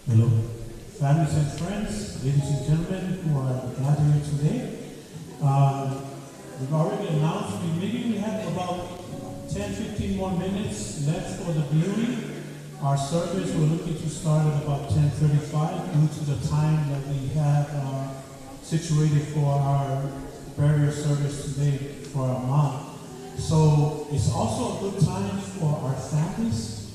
Hello. Families and friends, ladies and gentlemen who are gathered here today. We've already announced maybe we have about 10-15 more minutes left for the viewing. Our service, we're looking to start at about 10:35 due to the time that we have situated for our burial service today for our mom. So it's also a good time for our families,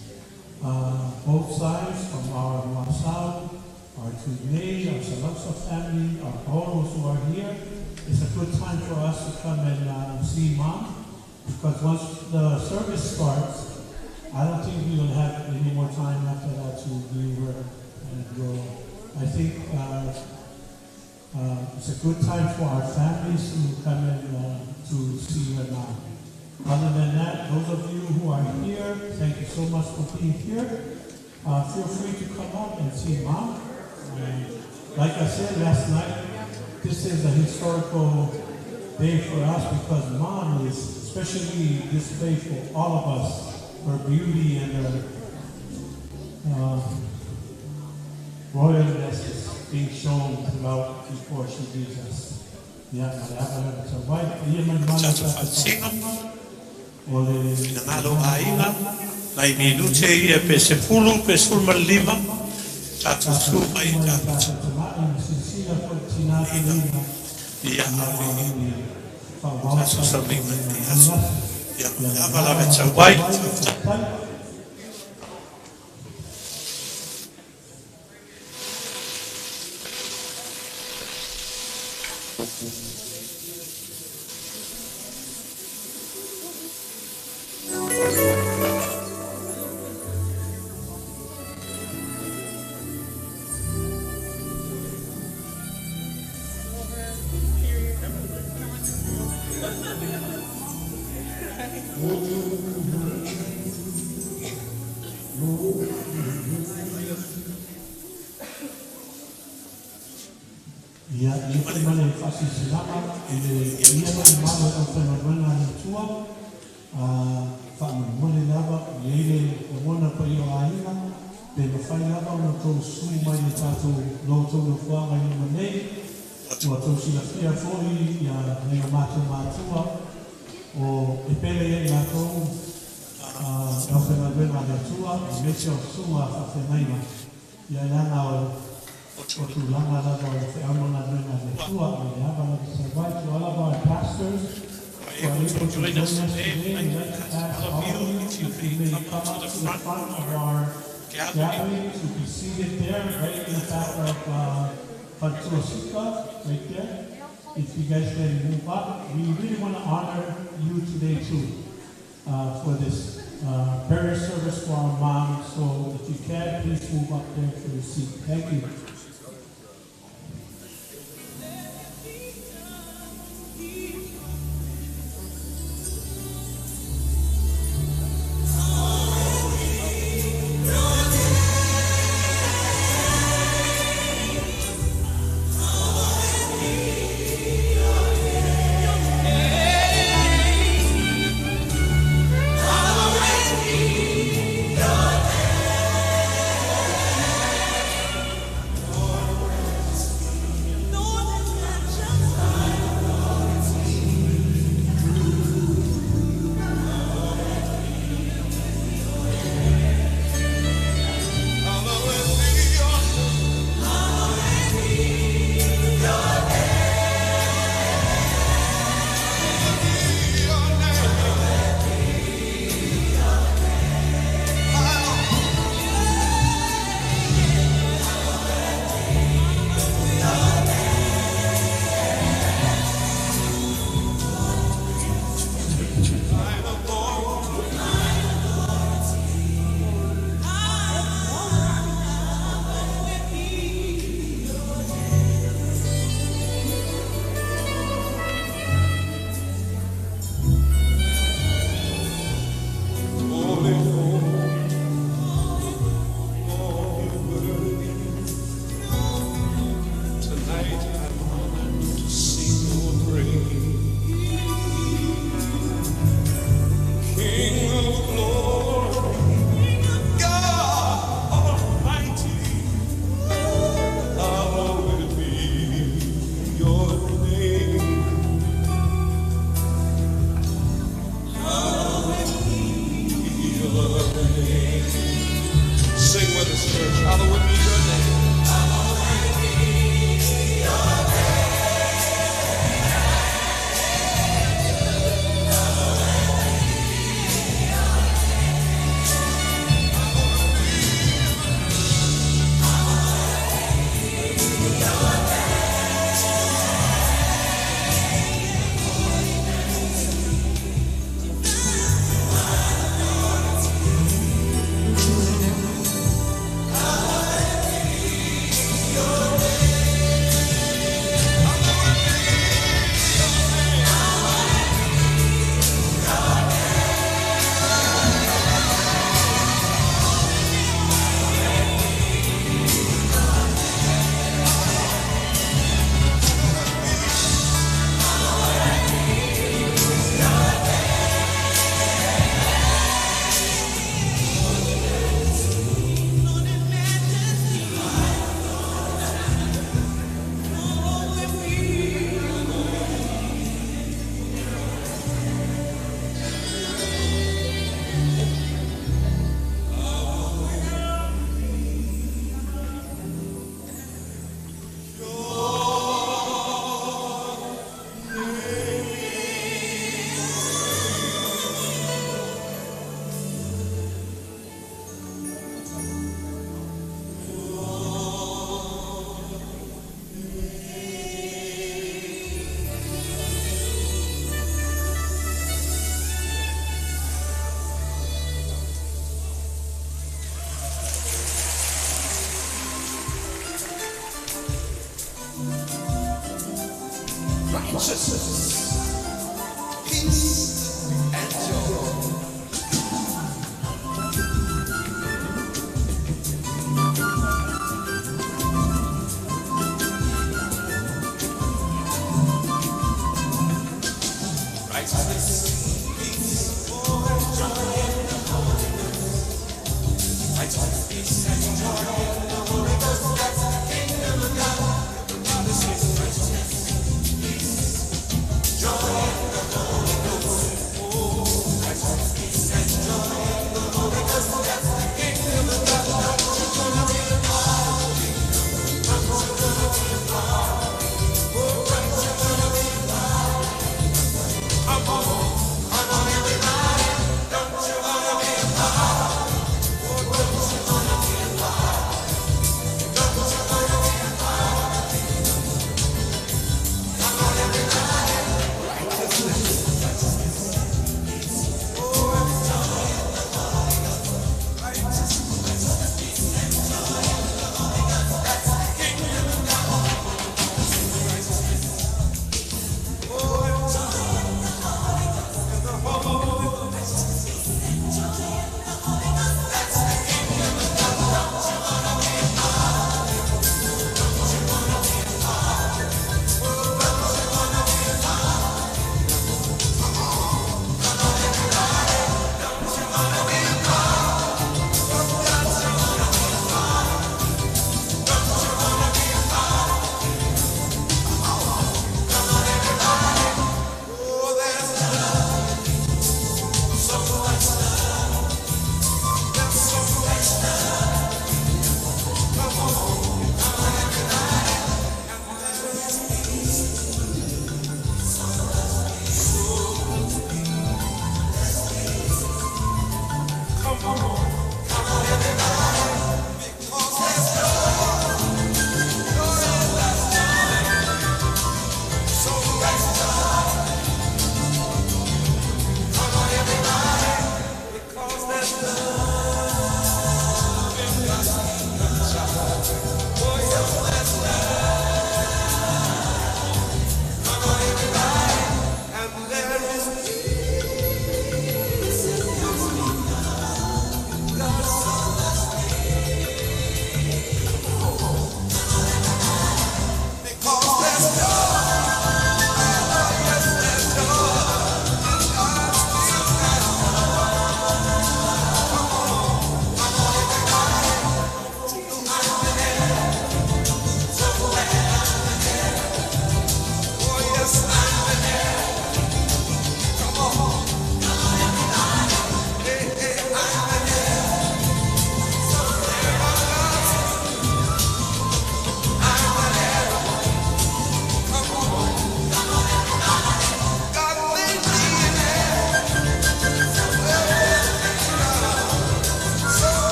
both sides, from our Masao, our Tunei, our Salaksa family, our Polos who are here. It's a good time for us to come and see Mom, because once the service starts, I don't think we will have any more time after that to view her and go. I think it's a good time for our families to come in to see her now. Other than that, those of you who are here, thank you so much for being here. Feel free to come up and see Mom. Like I said last night, this is a historical day for us because Mom is especially displayed for all of us. Her beauty and her royalness is being shown throughout before she leaves us. Pinangalo aina, na iminute ia pe sepulu, pe sulma lima, tatu suma i tatu. Ia awi, tatu samima i asu. Ia avala me tawai. All of our pastors who are able to join us today, and like to ask all of you if you may come up to the front of our gathering to be seated there, right in the back of Fatsuasuka, right there. If you guys can move up, we really want to honor you today too for this burial service for our mom. So if you can, please move up there for your seat. Thank you.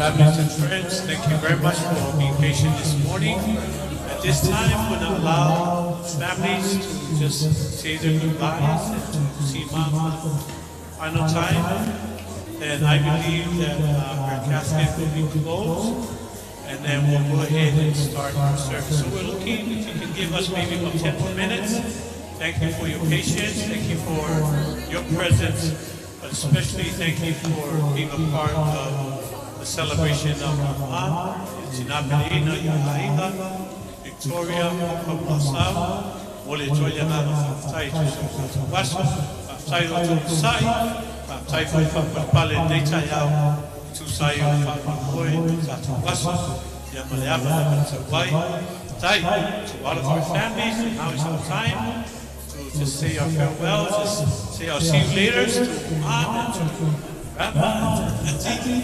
Families and friends, thank you very much for being patient this morning. At this time, we're going to allow families to just say their goodbyes and to see Mom for the final time. And I believe that her casket will be closed, and then we'll go ahead and start our service. So we're looking, if you can give us maybe about 10 more minutes. Thank you for your patience. Thank you for your presence. But especially thank you for being a part of the celebration of our mom, Sinapelina, Yalaida, Victoria, Papasau, Mole Joya Nana, Tai Waso, Tai Sai, Tai Papale, Netayao, Tusayo, Papapoy, Tatu Waso, Yamaleaba, Tawai, Tai, to all of our families, and now it's our time to just say our farewell, just say I'll see you later to Mom and to Grandma and Titi.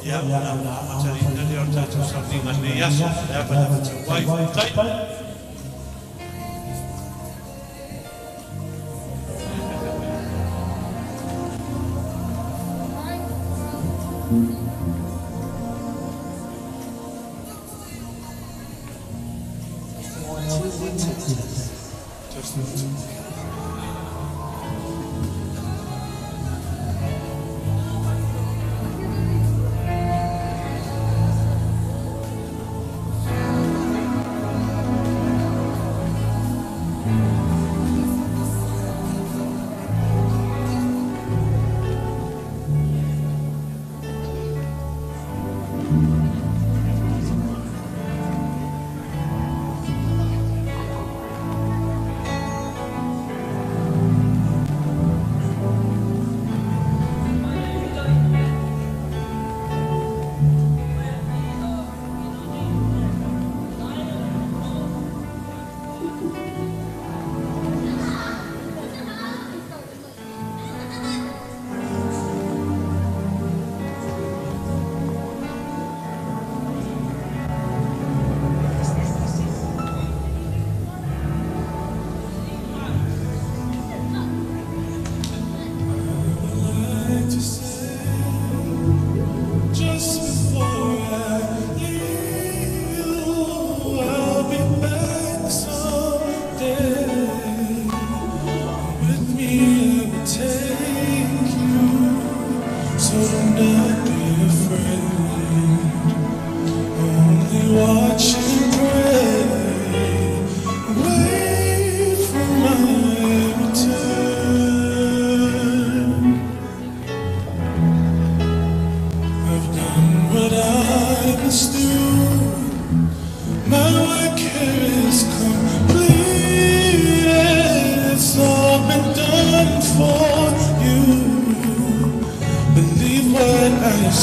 Yeah, I'm telling you, you're to something like the yes, but it's a white type.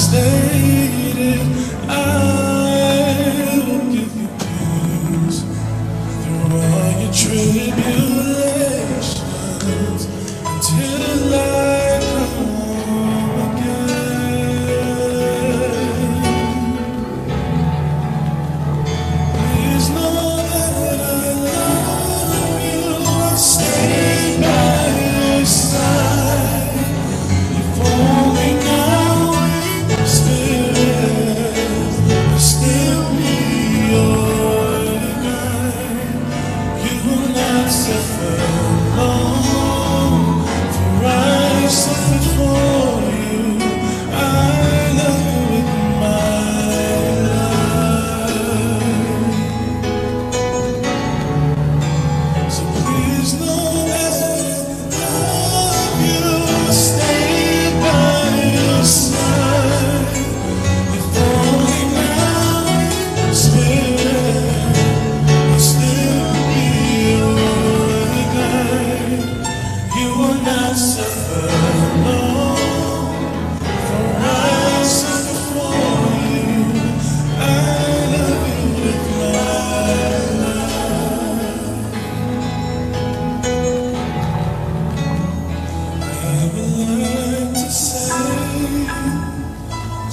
Spirit.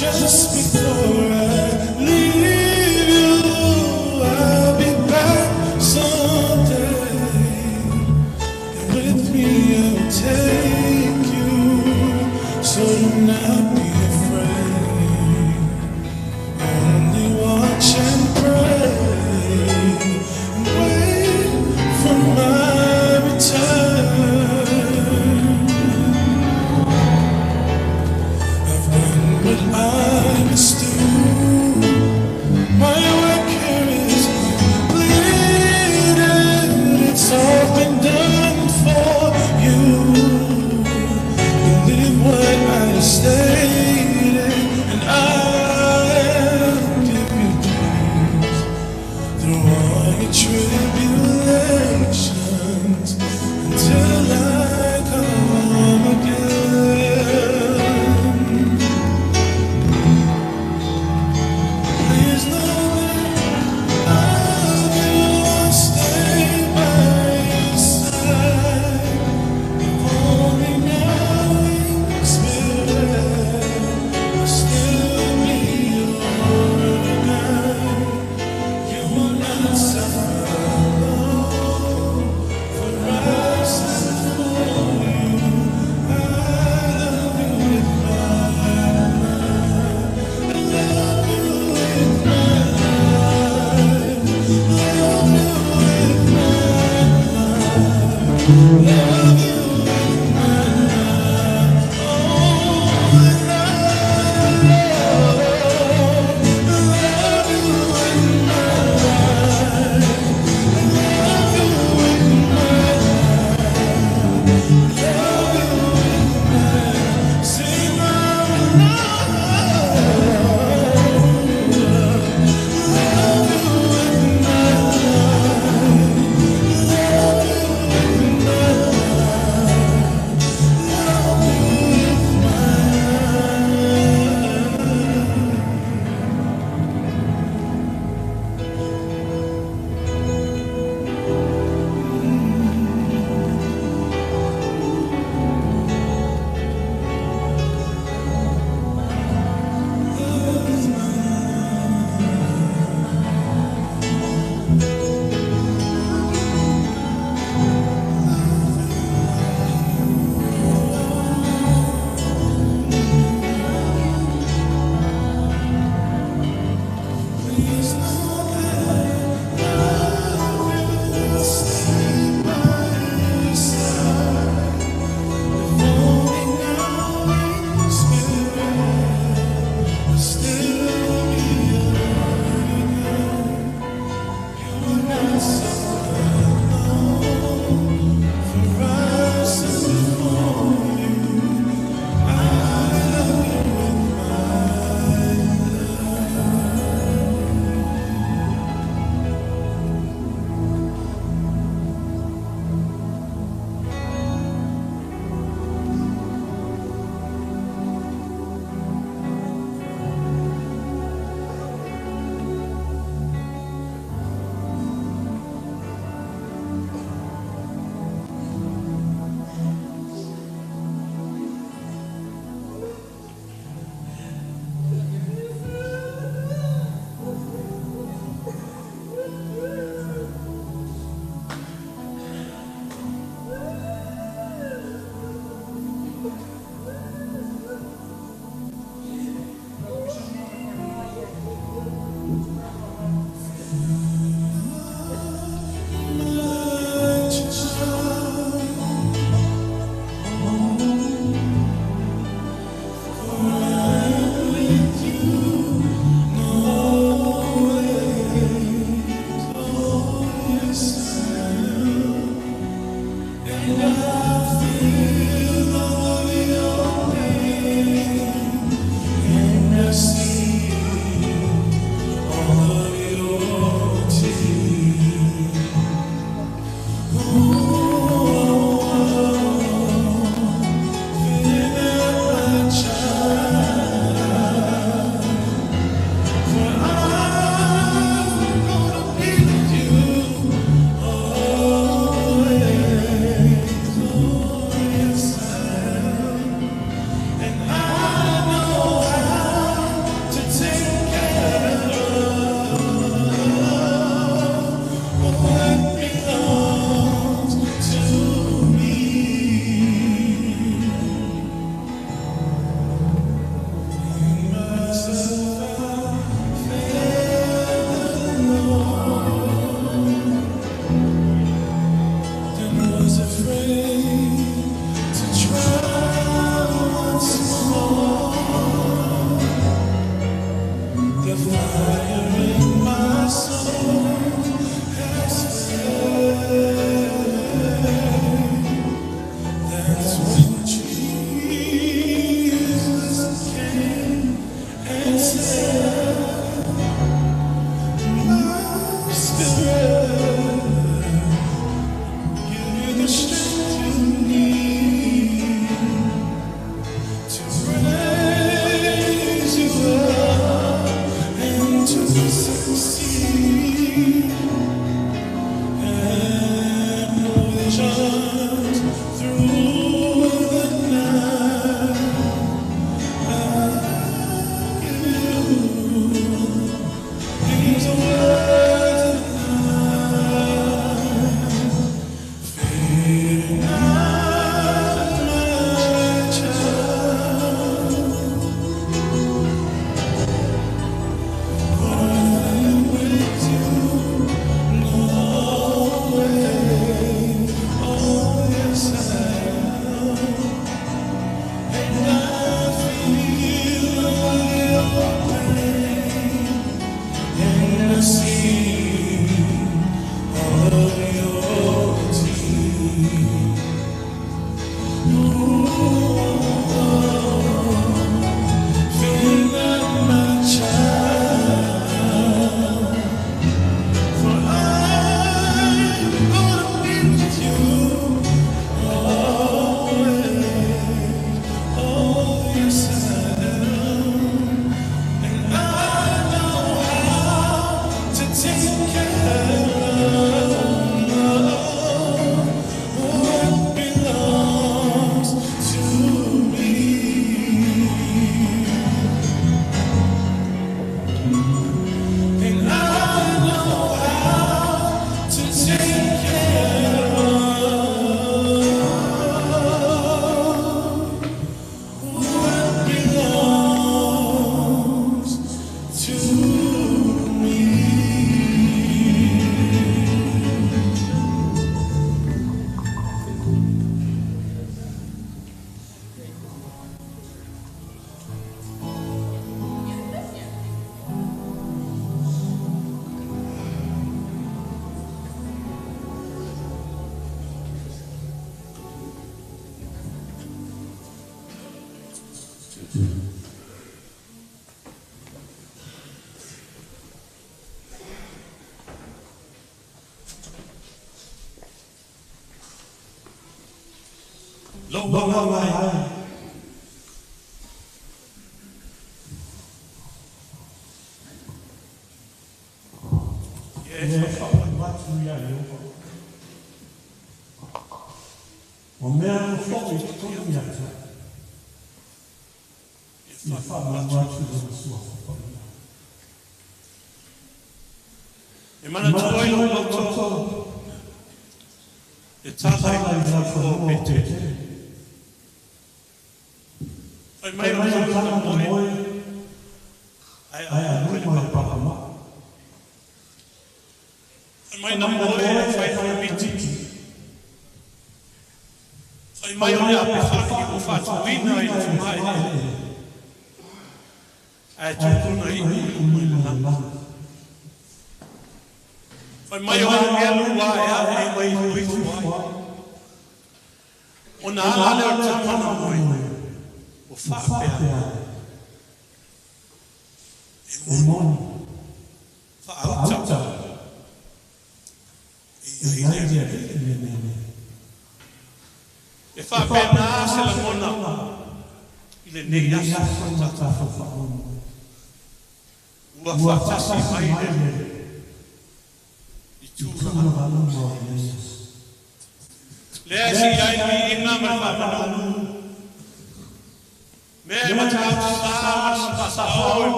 Just before I leave you, I'll be back someday. And with me I'll take you, so do not be afraid. Only watch and pray, and wait for my return. I've done what I must do. My work here is completed. It's all been done for you. Believe what I stated, and I'll give you peace through all your tribulations until I come again. Please know that I'll stay by your side. Only knowing spirit will still be alright. You will not suffer alone. For us and for you, I love you with my life. I love you with my life. Love you with my life. Love you.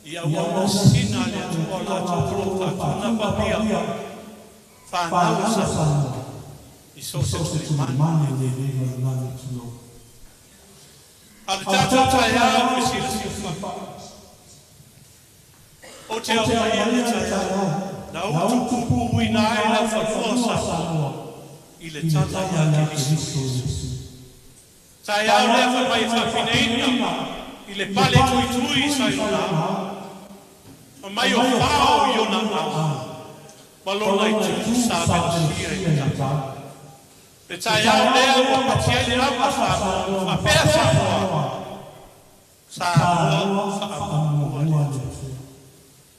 Ia ua sina le tua la tōpolo whātuna papia, whānau sa, I sose tu mani le le ngani tulo. Ale tātou tai au, e sila siwha. O te au mai ane tai au, na utu kupu i nā e la whakua sa, I le tata ia ke Kristo. Tai au lea whamai whawhineina, I le pale tui tui sa i ona. Whamai o whao I ona au. Malona I tu sa benasia I tata. Pe tai au lea o patia le au a pēr sa hoa. Sa hoa whaamua le.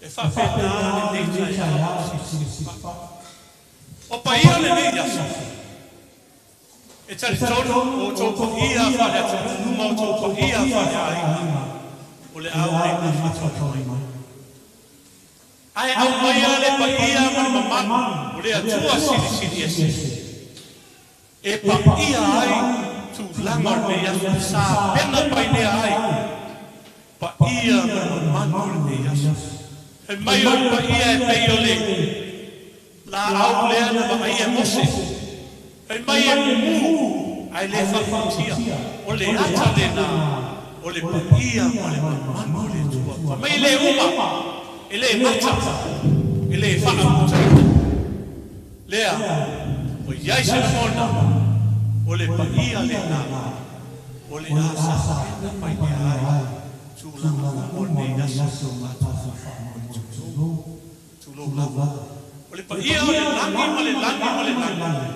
E whawhena le nei tai au si o pa ia le nei asa. E tari tono o tōko ia whare atu kuma o tōko ia whare ai. O le au ai na whatoni mai. Ai au mai a le pa ia mani mamanu. O le atua siri siri esi. E pa ia ai tu langa le asu sa pena pai lea ai. Pa ia mani mamanu le asu. E mai o pa ia e pei o le. La au lea na ma ia mose. Ai mai e mu. Ai le whawhatia. O le ata le nā. O le paia. O le manu le tua. Mai le uma. E le mata. E le whaamuta. Lea. O iai se na mona. O le paia le nā. O le asa. Na mai le ai. Tūlanga o ne yaso. Tūlo lava. O le paia o le langi ma le langi ma le langi.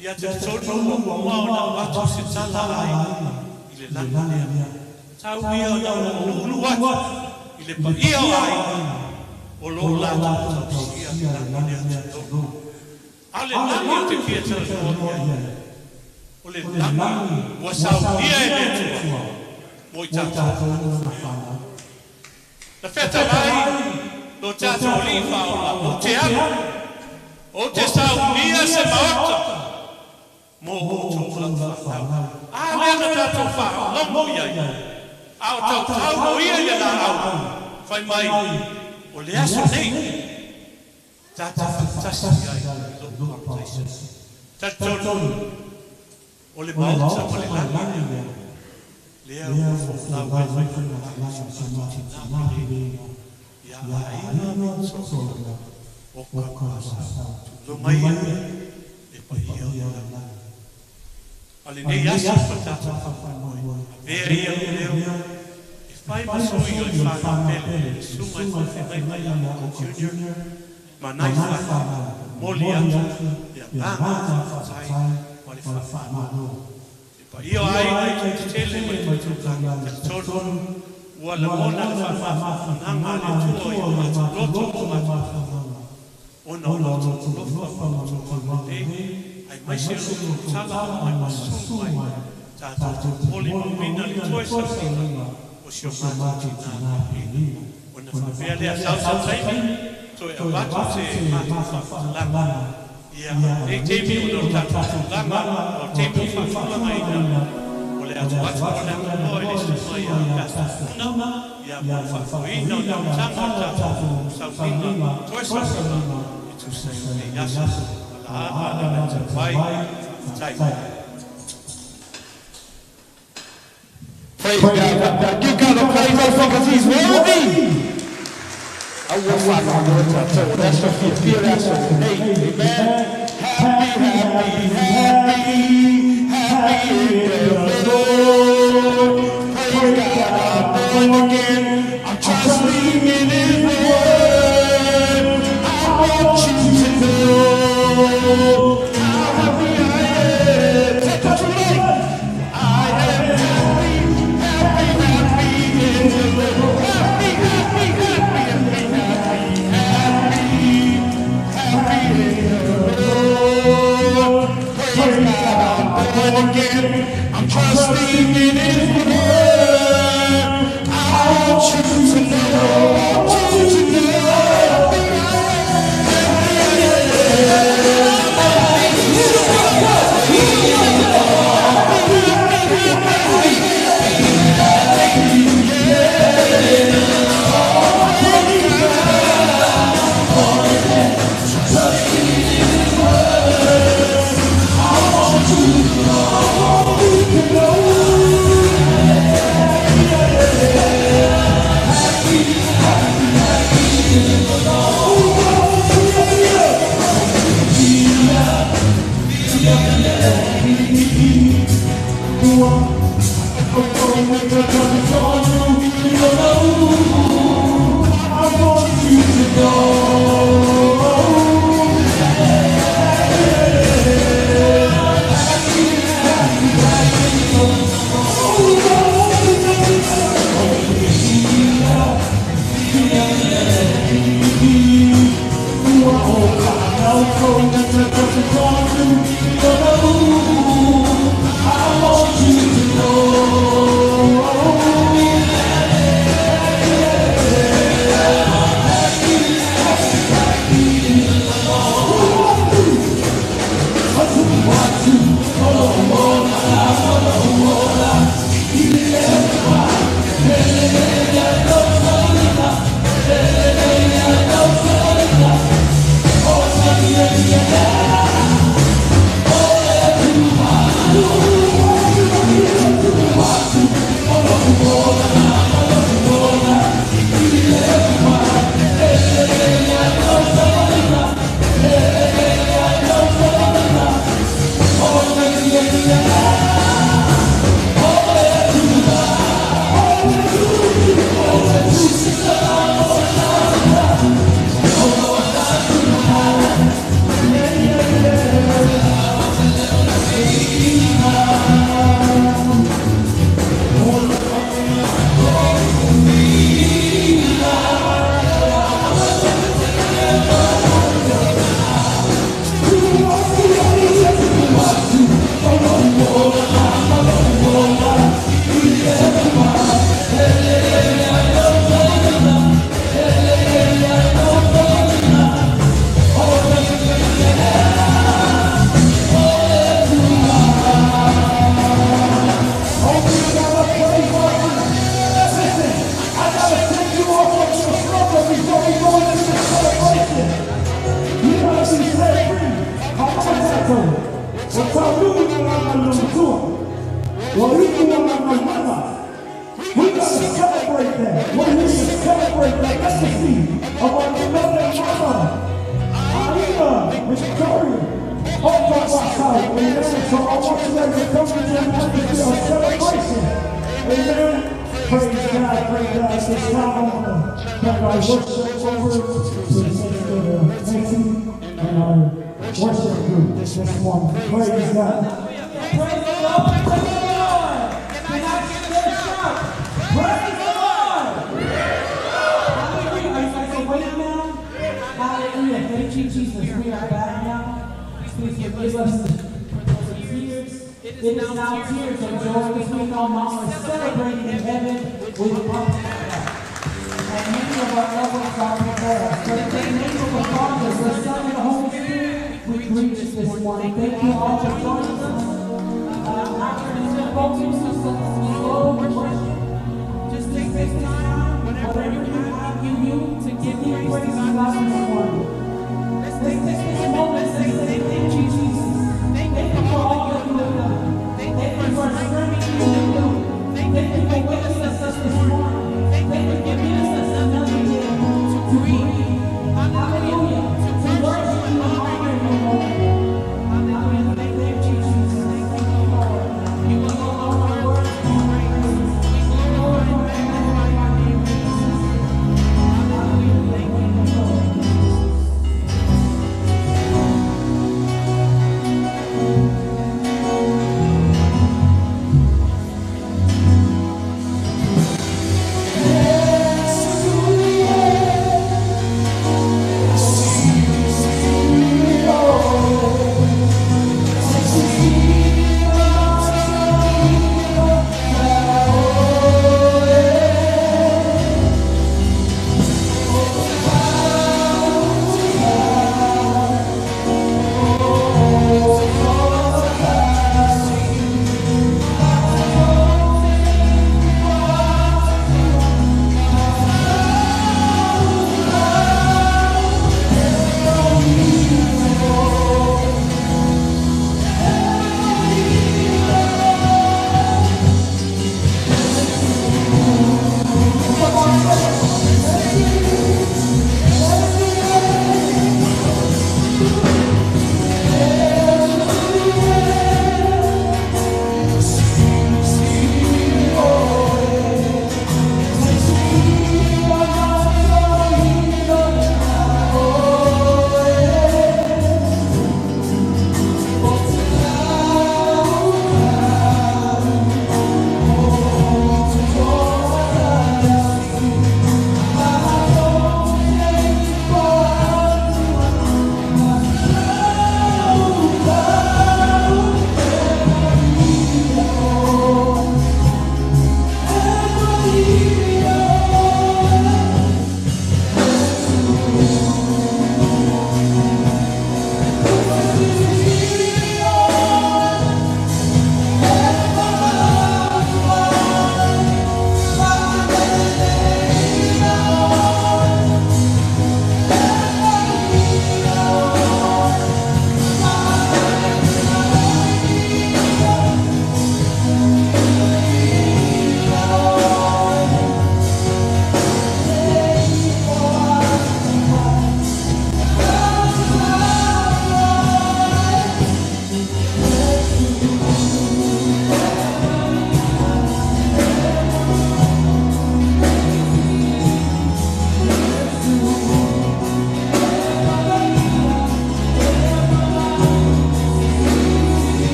Ia te tonu o maona watu se tala ai. I le langi lea. Tau ia o na ulu watu. I le paia o ai. O lo lata tau sia le langi lea tonu. A le langi o te kia tala o le langi. Wa sau ia e le tua. Moi tātou. Na wheta mai. No tātou li whaola. O te anu. O te sau nia se maota. Mo o tō whakau. A lea na tātou whao. Longo iai. A o tau tau mo ia ia nā au. Whai mai. O le aso nei. Tātou whakatasi iai. Tātou tonu. O le maota mo le langi. Lea o whakau wai wai whakau. Ia aina mi sosola. O kakasa. Lo mai e pa ia o la. Ale nei asa patata. Veri ia leo. E whai masui o i whakapele. Sunga i whawhenai mai a junior. Ma nai whaka. Moli atu. Ia ngana whakai. Wale whakama. E pa ia aina i te tele mai tutukanga. Te tonu. Ua la mona le whawhananga le tua i o matu loto o matu. Ona o loto lofa matu o te. Ai mai se loto tala mai masu mai. Tātou poli mamina le toi sa whina. O si o matu nā pēni. Ona whawhea lea sau taimi. Toi a watu te matu whawhalanga. Ia e teimi o no tātou langa. O teimi whawhalanga i nā. Le atu atu o le amoa i le sumai a kātafuna, i a mwhawhawina o nau tanga tātou sauwina, toi sauwina, i tu sei me yasa, ala ala ala te wai, tai. Praise God. Give God a praise because He's worthy. I will find my word to that's if you feel that's okay. Amen. Happy, happy, happy. Happy in the Lord. Praise God, I'm born again. I'm trusting in His word. I want you to know how happy I am. Take control. I am happy, happy, happy in the Lord. Happy, happy, happy, happy, happy, happy in the Lord. Praise God, I'm again, I'm trusting in His word. I want you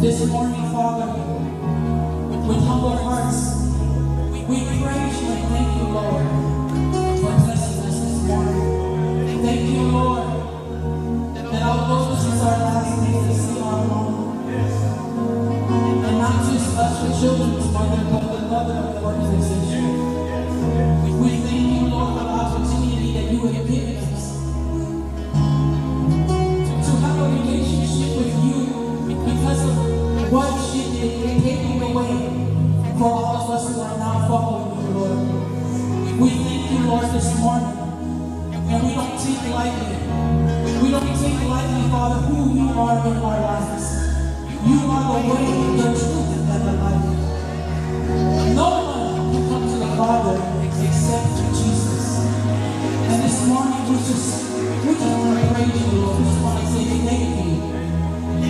This morning, Father, with humble hearts, we praise you and thank you, Lord, for blessing us this morning. Thank you, Lord, that although this is our last day to see our home, and not just us, the children's mother, but the mother of the organization. We thank you, Lord, for the opportunity that you have given us to have a relationship with you because of what she did, paving the way for all of us who are now following you, Lord. We thank you, Lord, this morning, and we don't take lightly. We don't take lightly, Father, who you are in our lives. You are the way, the truth, and the life. No one can come to the Father except through Jesus. And this morning we just want to praise you, Lord. We just want to say thank you.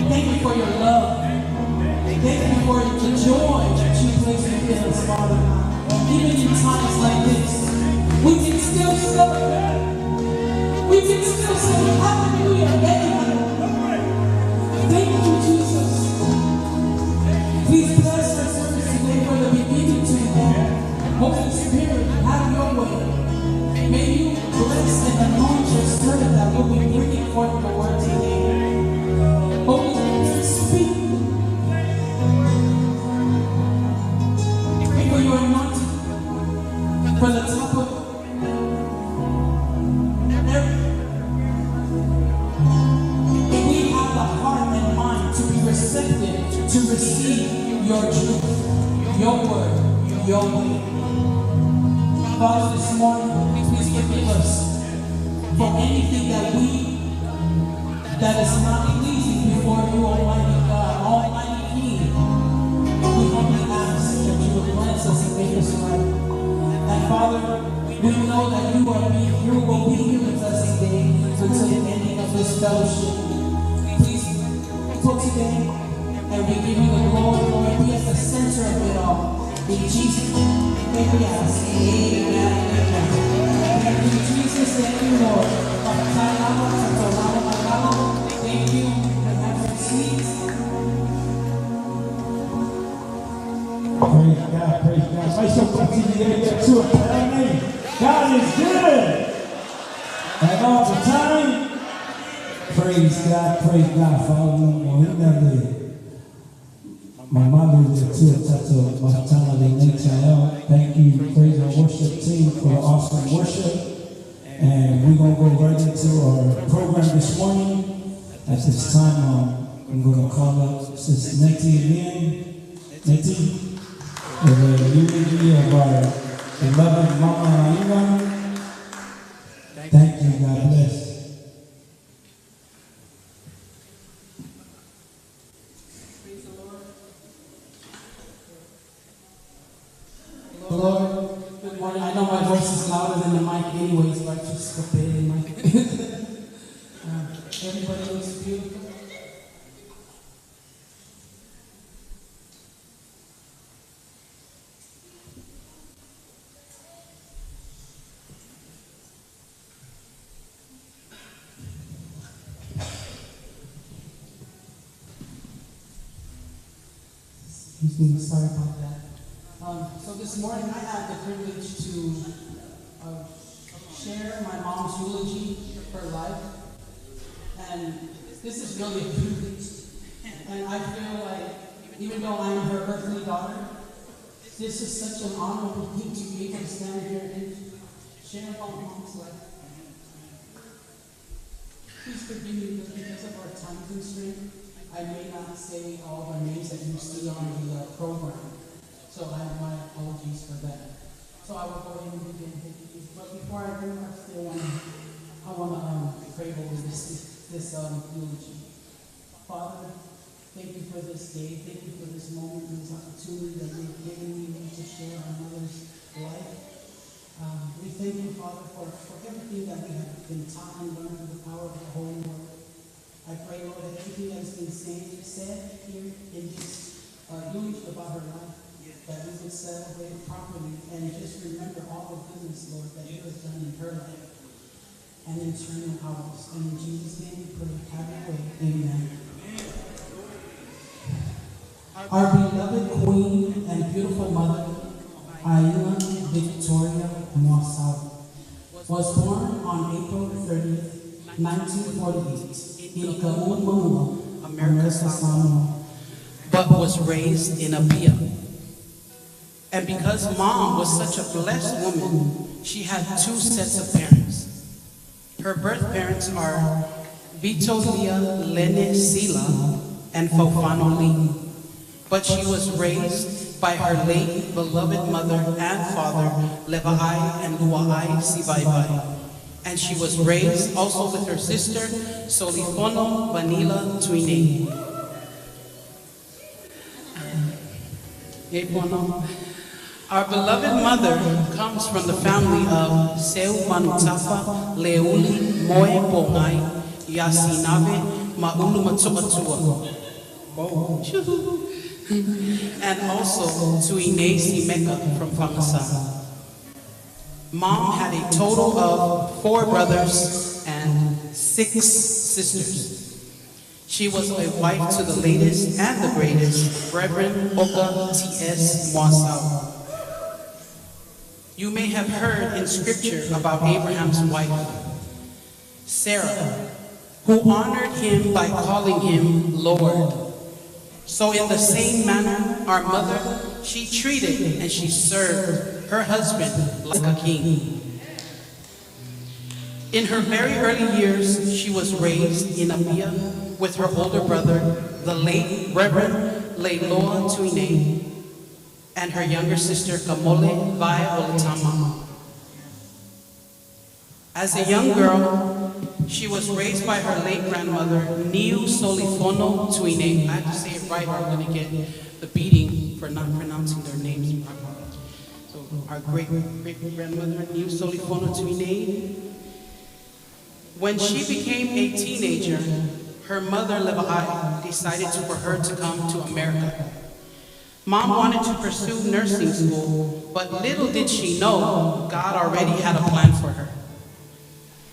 Thank you for your love. Thank you for the joy that you place within us, Father. Even in times like this, we can still celebrate. We can still say hallelujah. Thank you, Jesus. Please bless our service today from the beginning to the end. Holy Spirit, have your way. May you bless and anoint your servant that will be bringing forth the word today. Holy Spirit, speak. Pray for your anointing from the top of every. May we have the heart and mind to be receptive to receive your truth, your word, your way. Father, this morning, please forgive us for anything that is not pleasing before you, Almighty God, Almighty King. We humbly ask that you would bless us and make us right. And Father, we know that you will be here with us today until the ending of this fellowship. Please for today, and we give you the glory, Lord. Be at the center of it all. In Jesus' name, we ask. Amen. Thank you, Jesus. Thank you, Lord. Thank you. And have your seats. Praise God, praise God. Make some claps in the air to it. Amen. God is good. And all the time. Praise God, Father. My mother is a tato, thank you, praise and worship team for the awesome worship. And we're going to go right into our program this morning. At this time, I'm going to call up Sister Nettie again. Nettie, with the unity of our beloved Mama Aina. Thank you, God bless. Lord, good morning. I know my voice is louder than the mic anyways, but I just step in the mic. Everybody looks beautiful. Excuse me, sorry about that. So this morning I have the privilege to share my mom's eulogy for life. And this is really a privilege. And I feel like, even though I'm her earthly daughter, this is such an honorable thing to be able to stand here and share about mom's life. Please forgive me because of our time constraint. I may not say all the names that you see on the program. So I have my apologies for that. So I will go ahead and begin. But before I do, I want to pray over this eulogy. Father, thank you for this day. Thank you for this moment and this opportunity that you've given me to share our mother's life. We thank you, Father, for everything that we have been taught and learned through the power of the Holy Word. I pray, Lord, that everything that has been said here in this eulogy about her life, that we would celebrate it properly and just remember all the goodness, Lord, that you have done in her life and in turn in ours. And in Jesus' name we pray. Have your way. Amen. was born on April 30th, 1948, in Ka'umu'u, America, Samoa, but was raised in Apia. And because Mom was such a blessed woman, she had two sets of parents. Her birth parents are Vito Lia Lene Sila and Fofano Lee. But she was raised by her late beloved mother and father, Levaai and Luaai Sibaibai. And she was raised also with her sister, Solifono Vanila Tuine. Our beloved mother comes from the family of Seu Manutafa, Leuli, Moe Pongai, Yasinave, Maulu Matuatua. And also Tuine Simeka from Famasa. Mom had a total of 4 brothers and 6 sisters. She was a wife to the latest and the greatest, Reverend Oka T.S. Mwasau. You may have heard in scripture about Abraham's wife, Sarah, who honored him by calling him Lord. So in the same manner, our mother, she treated and she served her husband like a king. In her very early years, she was raised in Apia with her older brother, the late Reverend Leiloa Tuine, and her younger sister, Kamole Vai Oletama. As a young girl, she was raised by her late grandmother, Niu Solifono Tuine. I have to say it right or I'm going to get the beating for not pronouncing their names properly. So our great-grandmother, Niu Solifono Tuine. When she became a teenager, her mother, Levaai, decided for her to come to America. Mom wanted to pursue nursing school, but little did she know God already had a plan for her.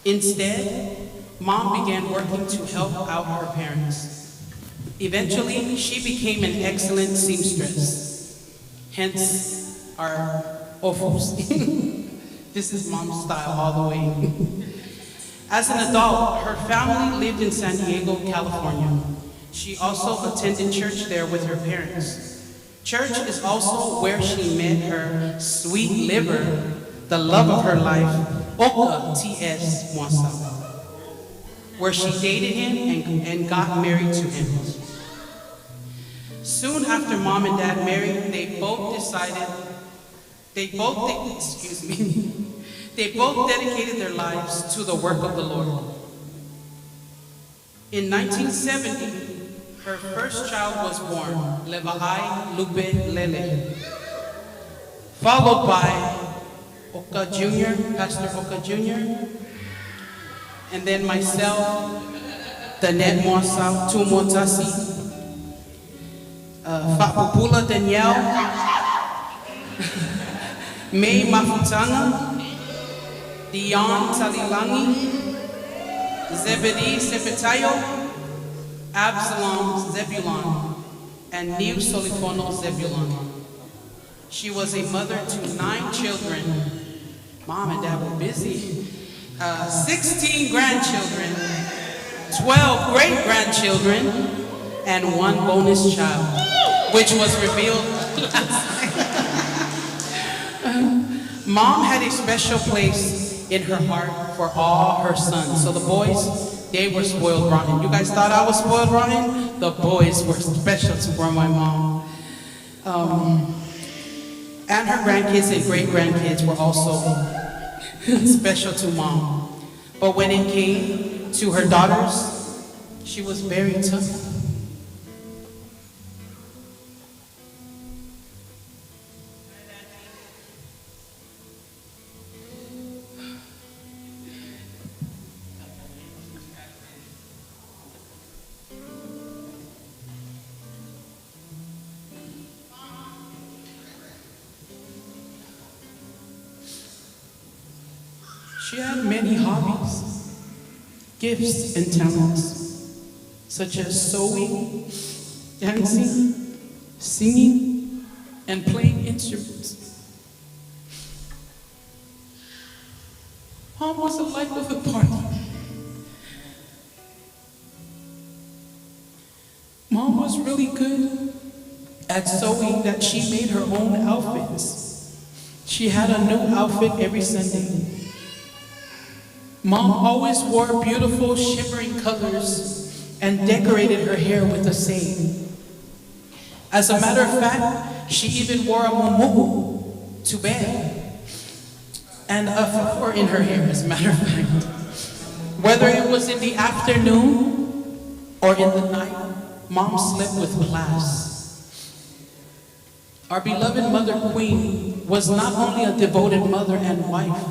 Instead, Mom began working to help out her parents. Eventually, she became an excellent seamstress, hence our ofos. This is Mom's style all the way. As an adult, her family lived in San Diego, California. She also attended church there with her parents. Church is also where she met her sweet liver, the love of her life, Oka T.S. Mwasau, where she dated him and got married to him. Soon after Mom and Dad married, they both dedicated their lives to the work of the Lord. In 1970, her first child was born, Levaai Lupe Lele, followed by Oka Jr., Pastor Oka Jr., and then myself, Danette Mwasau, Tumotasi, Fapupula Danielle, May Mafutanga, Dion Talilangi, Zebedee Sepetayo, Absalom Zebulon, and Niu Solifono Zebulon. She was a mother to 9 children. Mom and Dad were busy. 16 grandchildren, 12 great-grandchildren, and 1 bonus child, which was revealed last night. Mom had a special place in her heart for all her sons. So the boys, they were spoiled rotten. You guys thought I was spoiled rotten? The boys were special for my mom. And her grandkids and great-grandkids were also special to Mom. But when it came to her daughters, she was very tough. She had many hobbies, gifts, and talents, such as sewing, dancing, singing, and playing instruments. Mom was a life of the party. Mom was really good at sewing that she made her own outfits. She had a new outfit every Sunday. Mom always wore beautiful shimmering colors and decorated her hair with a sage. As a matter of fact, she even wore a muumuhu to bed and a flower in her hair, as a matter of fact. Whether it was in the afternoon or in the night, Mom slept with class. Our beloved Mother Queen was not only a devoted mother and wife,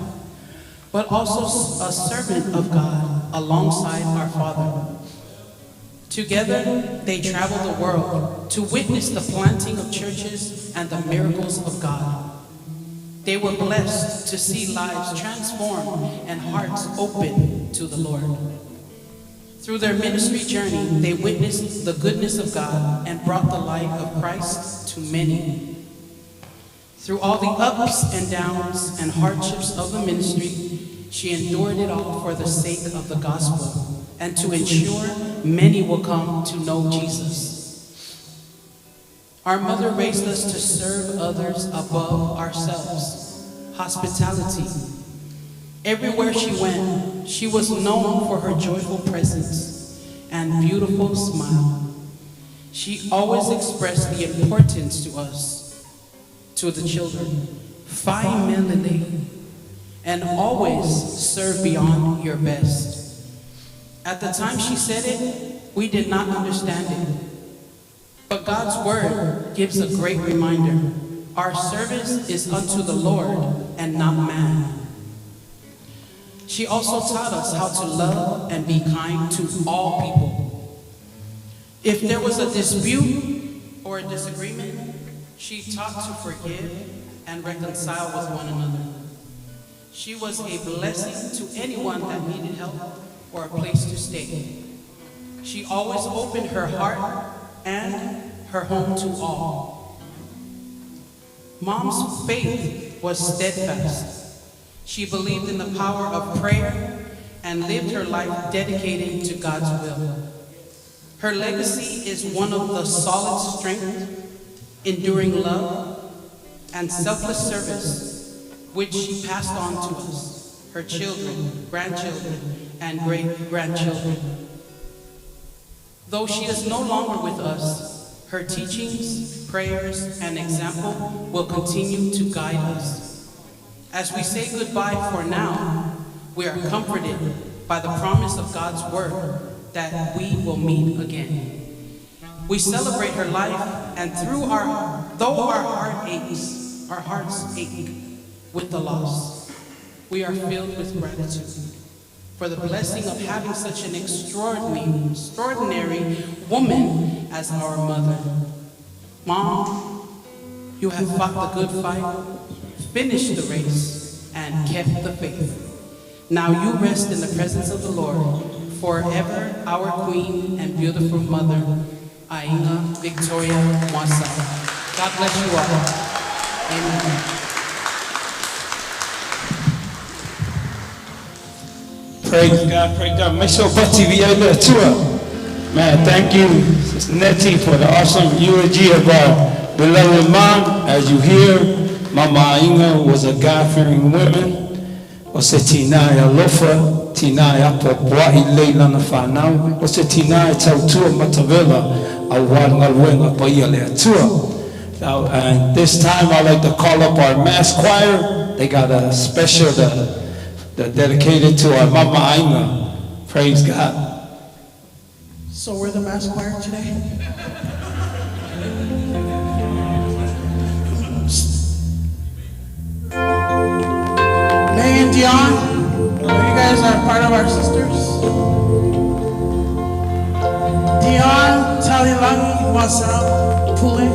but also a servant of God alongside our Father. Together, they traveled the world to witness the planting of churches and the miracles of God. They were blessed to see lives transformed and hearts open to the Lord. Through their ministry journey, they witnessed the goodness of God and brought the light of Christ to many. Through all the ups and downs and hardships of the ministry, she endured it all for the sake of the gospel and to ensure many will come to know Jesus. Our mother raised us to serve others above ourselves. Hospitality. Everywhere she went, she was known for her joyful presence and beautiful smile. She always expressed the importance to us, to the children, family, and always serve beyond your best. At the time she said it, we did not understand it. But God's word gives a great reminder. Our service is unto the Lord and not man. She also taught us how to love and be kind to all people. If there was a dispute or a disagreement, she taught to forgive and reconcile with one another. She was a blessing to anyone that needed help or a place to stay. She always opened her heart and her home to all. Mom's faith was steadfast. She believed in the power of prayer and lived her life dedicated to God's will. Her legacy is one of the solid strength, enduring love, and selfless service, which she passed on to us, her children, grandchildren, and great-grandchildren. Though she is no longer with us, her teachings, prayers, and example will continue to guide us. As we say goodbye for now, we are comforted by the promise of God's word that we will meet again. We celebrate her life, and though our hearts ache with the loss, we are filled with gratitude for the blessing of having such an extraordinary woman as our mother. Mom, you have fought the good fight, finished the race, and kept the faith. Now you rest in the presence of the Lord, forever our Queen and beautiful Mother, Ainga Victoria Mwasa. God bless you all. Amen. Praise God, praise God. Make sure Butty VA tour. Man, thank you, Sister Nettie, for the awesome eulogy of our beloved mom. As you hear, Mama Ainga was a God-fearing woman. O se tinai alofa, tinai apa buahi leila na whanau. O se tinai tautua matawela, a wangaluenga pa ia lea tua. Now, and this time I'd like to call up our mass choir. They got a special that dedicated to our Mama Ainga. Praise God. So we're the mass choir today? Megan, Dion, you guys are part of our sisters. Dion, Talilangi, Wasau, Pule.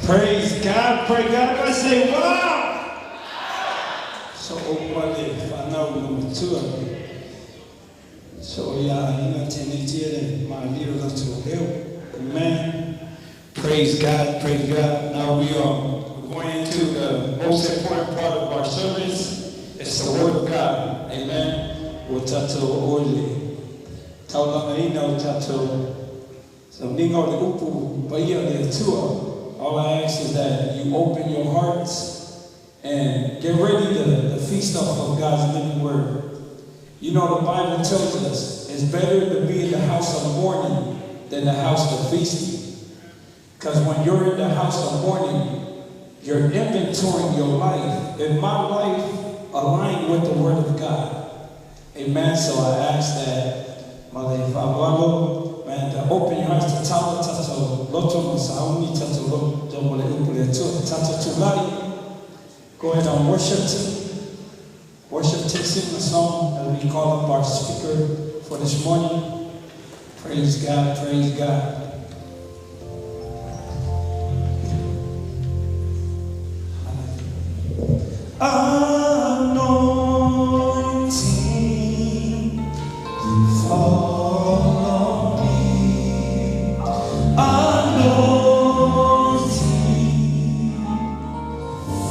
Praise God, praise God. Everybody say, wow! So, what if I know number 2 of you? So, yeah, you know, teenage my leader to help. Amen. Praise God, praise God. Now we are going into the most important part of our service. It's the Word of God. Amen. We'll touch only. Tell them they know touch. So, being on the upu, but yeah, there are 2 of them. All I ask is that you open your hearts and get ready to feast off of God's living word. You know, the Bible tells us it's better to be in the house of mourning than the house of feasting. Because when you're in the house of mourning, you're inventorying your life. Is my life aligned with the word of God? Amen. So I ask that, Mother Father, man, to open your hearts to Tawa Tato, Loto Masauni Tato, Jomole Upule, Tato Tulari. Go ahead and worship team. Worship team, sing the song, and we call up our speaker for this morning. Praise God, praise God. Anointing fall on me. Anointing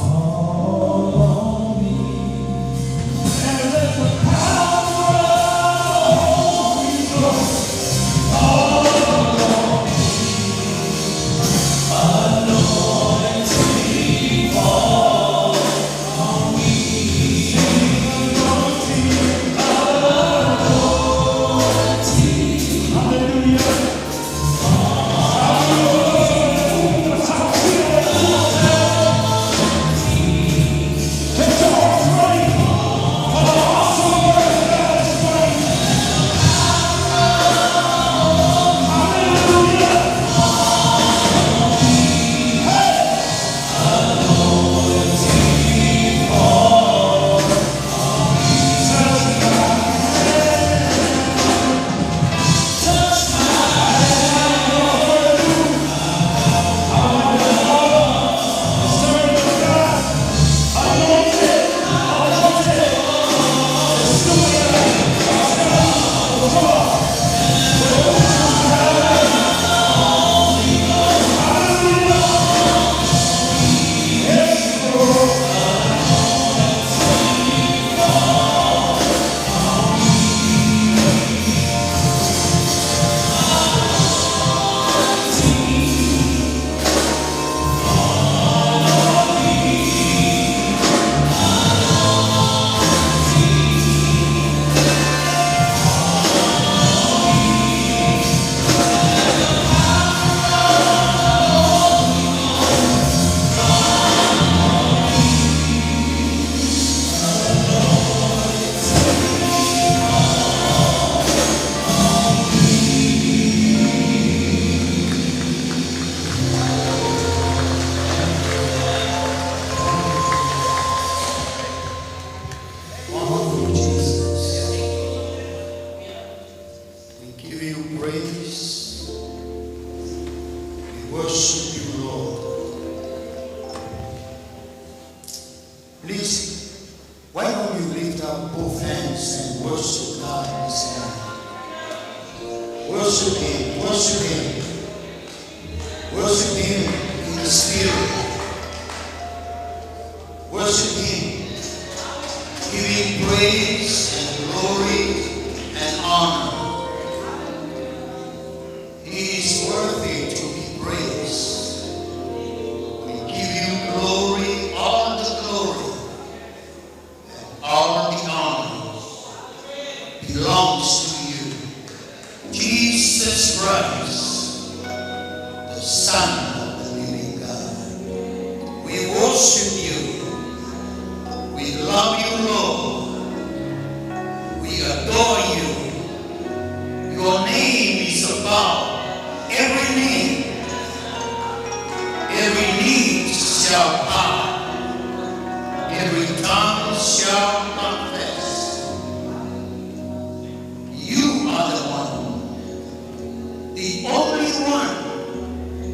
fall on me. And let the power of Holy Ghost fall on me. Anointing fall on me. Anointing, anointing. Hallelujah.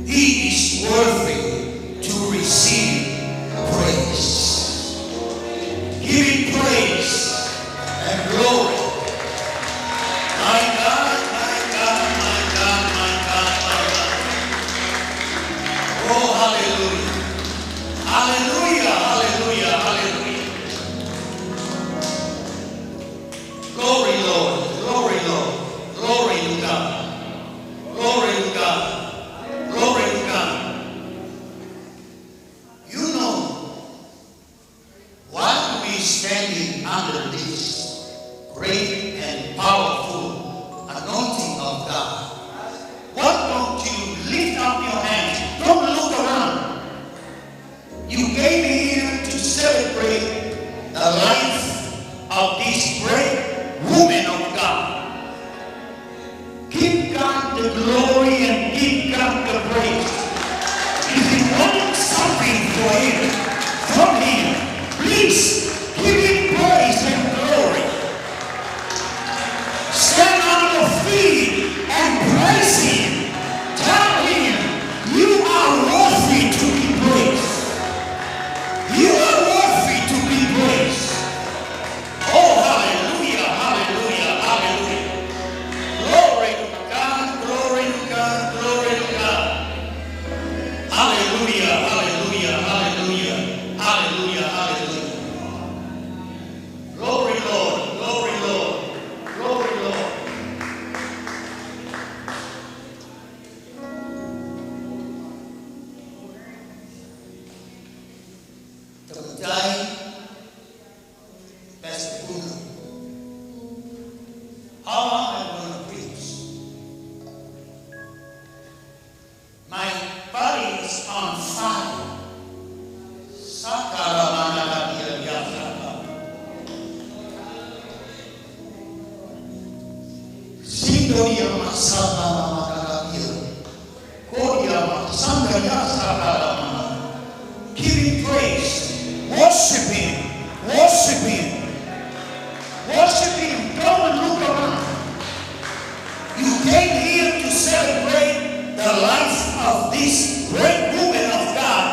He is worthy Hallelujah, hallelujah, hallelujah. Glory, Lord, glory, Lord. Glory to God. Glory to God. Glory to God. You know, while we standing under this great and powerful anointing of God, why don't you lift up your hands? Don't look around. You came here to celebrate the life of this great woman of God. Give God the glory and give God the praise. If you want something for him, from him, please give him praise and glory. Stand on your feet and praise him. Tell him you are worthy to be praised. You are worthy to be praised. Oh, hallelujah, hallelujah, hallelujah. Glory to God, glory to God, glory to God. Hallelujah, hallelujah, hallelujah, hallelujah, hallelujah. Glory, Lord, glory, Lord, glory, Lord. Today, Pastor Bruno, how long am I going to preach? My body is on fire. Sakaramanagabiyabiyabiyaba. Sindoriyamasabaramagabiyabiyaba. Koriyamasandayasabaramagabiyaba. Give him praise. Worship him. Worship him. Worship him. Don't look around. You came here to celebrate the life of this great woman of God.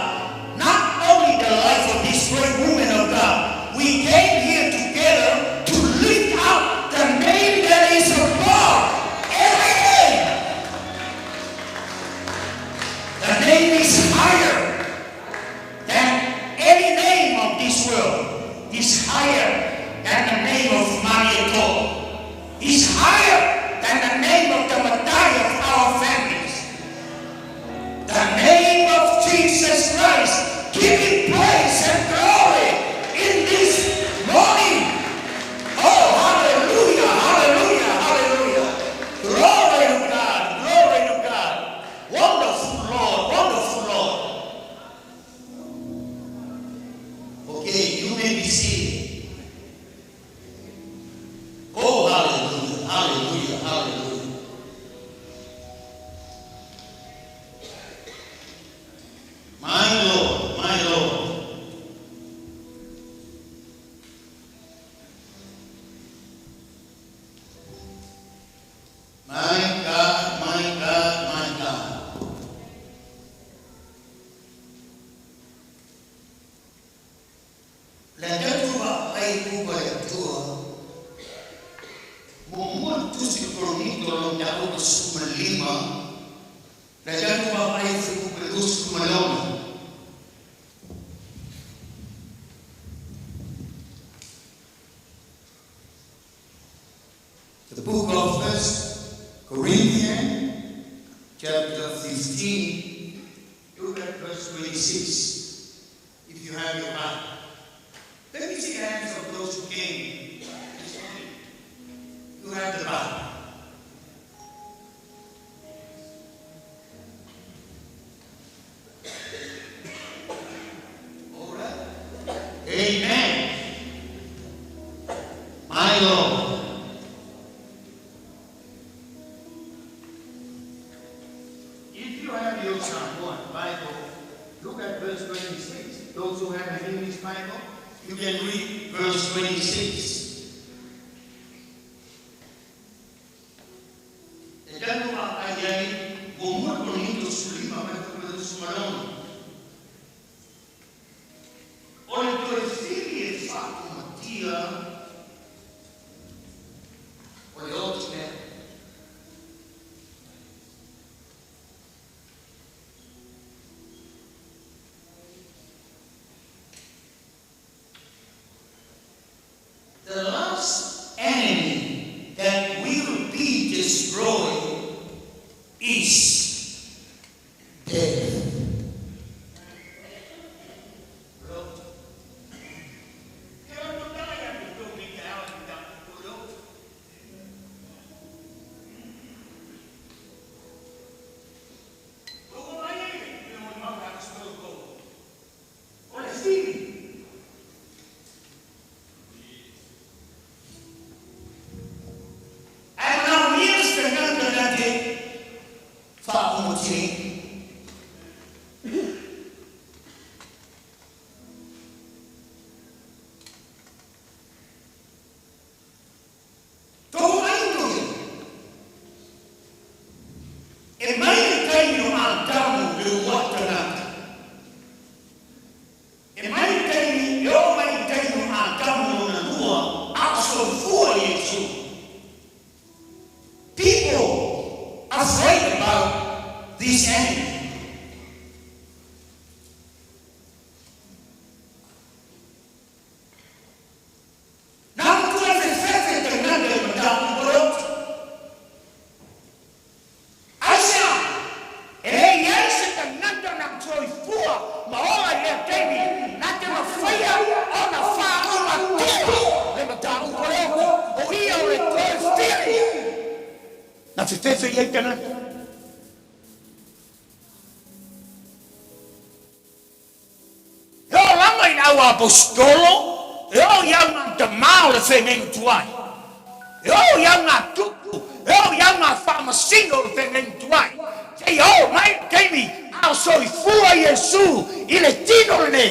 Not only the life of this great woman of God. We came here together to lift up the name that is above every name. The name is higher than any name of this world. Is higher than the name of Mariato. Is higher than the name of the Messiah of our families. The name of Jesus Christ. Give him praise and glory in this morning. Oh, hallelujah, hallelujah, hallelujah. Glory to God, glory to God. Wonderful Lord, wonderful Lord. Okay, you may be seated. Oh, hallelujah, hallelujah, hallelujah. My Lord, my Lord. My God, my God, my God. Lagatuba ay kubayatua. Mumuan tu si Cronito long dako sumalima. Lagatuba ay kubelus kumalona. The book of 1 Corinthians, chapter 15, look at verse 26. If you have your Bible. Let me see the hands of those who came this morning. You have the Bible. All right. Amen. My Lord. If you have your Psalm 1 Bible, look at verse 26. Those who have an English Bible, you can read verse 26. Ejano ayay bumur konito sulima pada sumalon. Oleh tu efiri fato matia oleh otne. ia tana. Yo langa ina au apostolo, yo yang na tamau le fengen tuai. Yo yang na tuku, yo yang na farmacino le fengen tuai. Say yo mai kemi, au so ifua Yesu ile tino le.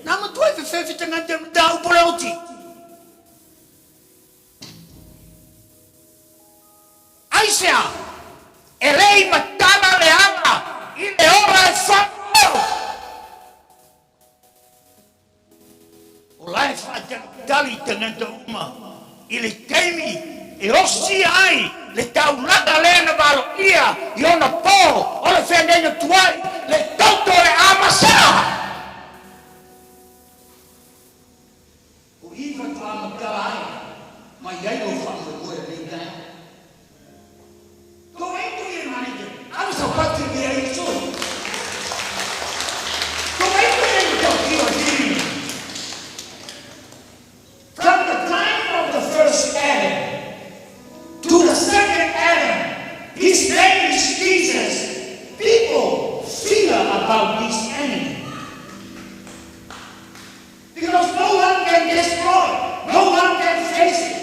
Na mo tuai fe tanga dau poloti. Aisha, elei matana le ama, ile ora e famo. Olai fa dali tanga uma, ile kemi e osi ai le taulada le na valo ia, iona po, ole fendenga tuai, le toto e amasa. O iva tama kalai, ma iai o famo koe le dai. Go into your manager. I was about to be a soul. Go into your healing. From the time of the first Adam to the second Adam, his name is Jesus. People fear about this enemy. Because no one can destroy, no one can face it.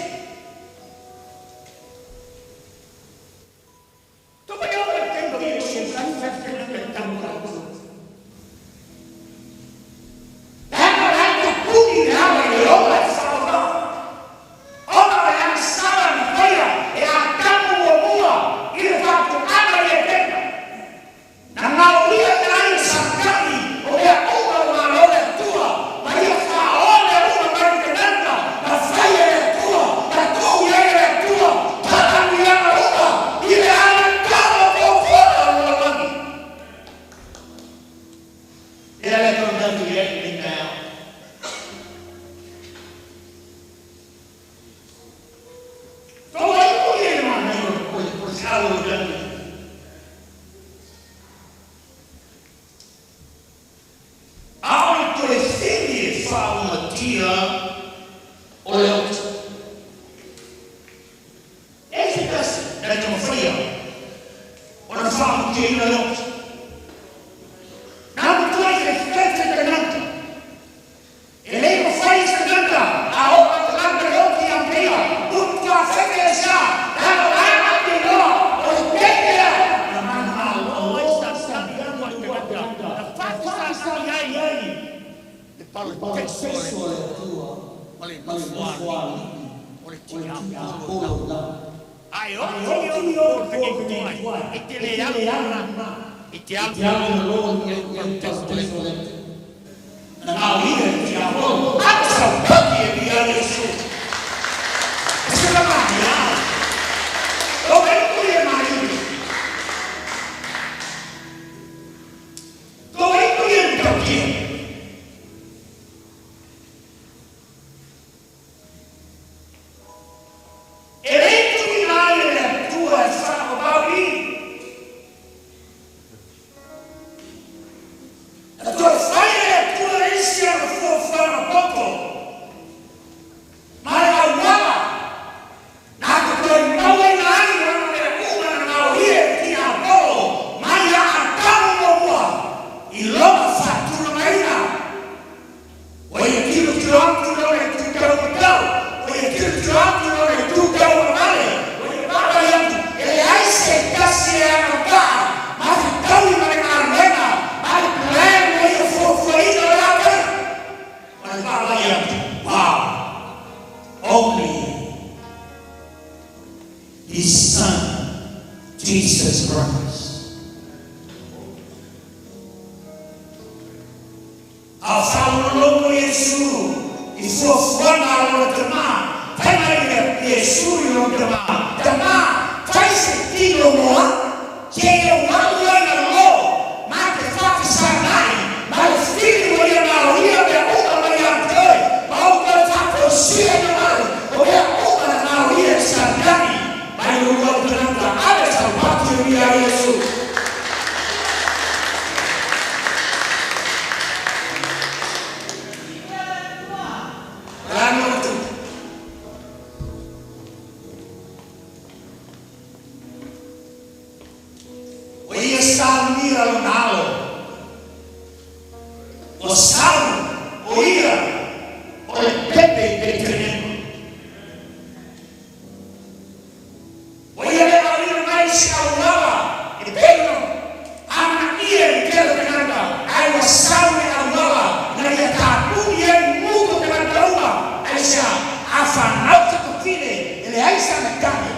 oia o le pepe i Betelema. Oia le aurira mai se auala e peno ana ia i kelo kananga ai wa sawe auala na ia tāpuni e muko te mataua ai se a whanauta ko fine ele aisa na kane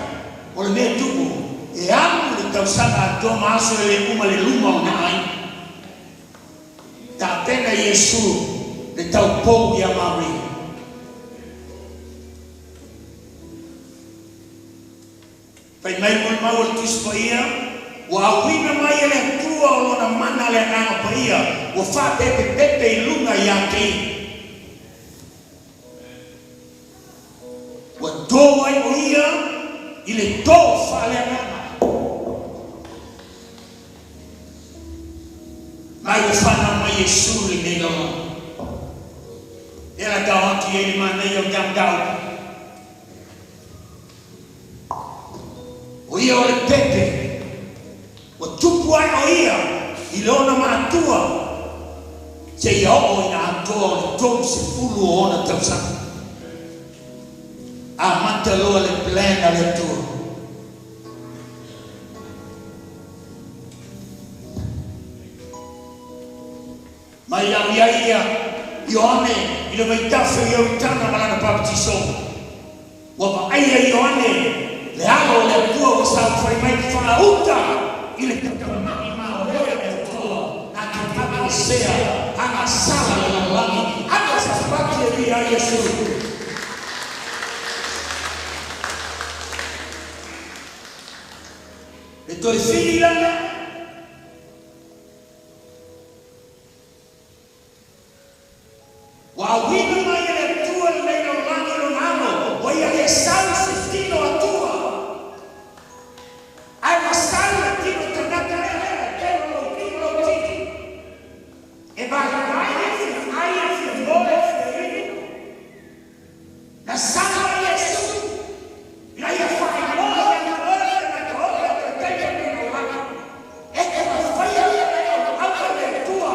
o le mea tuku e amu le tausanga atua maaso e le uma le luma o na ai ta pena Yesu le tau pou ia Maria. Pai mai mo mau le tuspa ia wa awina mai ele tua o lona mana le nanga pa ia wa fa pepe pepe i lunga ia kei wa tō ai o ia i le tō fa le nanga mai o whana mai Yesu le mega ma era tau haki e ni mana i o gamgau o ia o le pepe o tupu ai o ia i lona mātua te ia o ina atoa o le tōu se fulu o ona tausanga a mata loa le plan a le atua mai au ia ia Ioane i le maitafe i au tana malana papatiso wa ma aia Ioane le alo le atua o sa fai mai whanauta i le kakamaki ma o lea le atua na kapaka o sea hanga sala le langi hanga sa paki e ria Yesu le toi fili lana wa wina mai le atua le leina o langi lo nano o ia le sala se fino atua ai masala tino tanaka teno tino tiki e va ai fi vole na sala Yesu ila ia fa mo na ora na ora te te no la e che va fai a le tua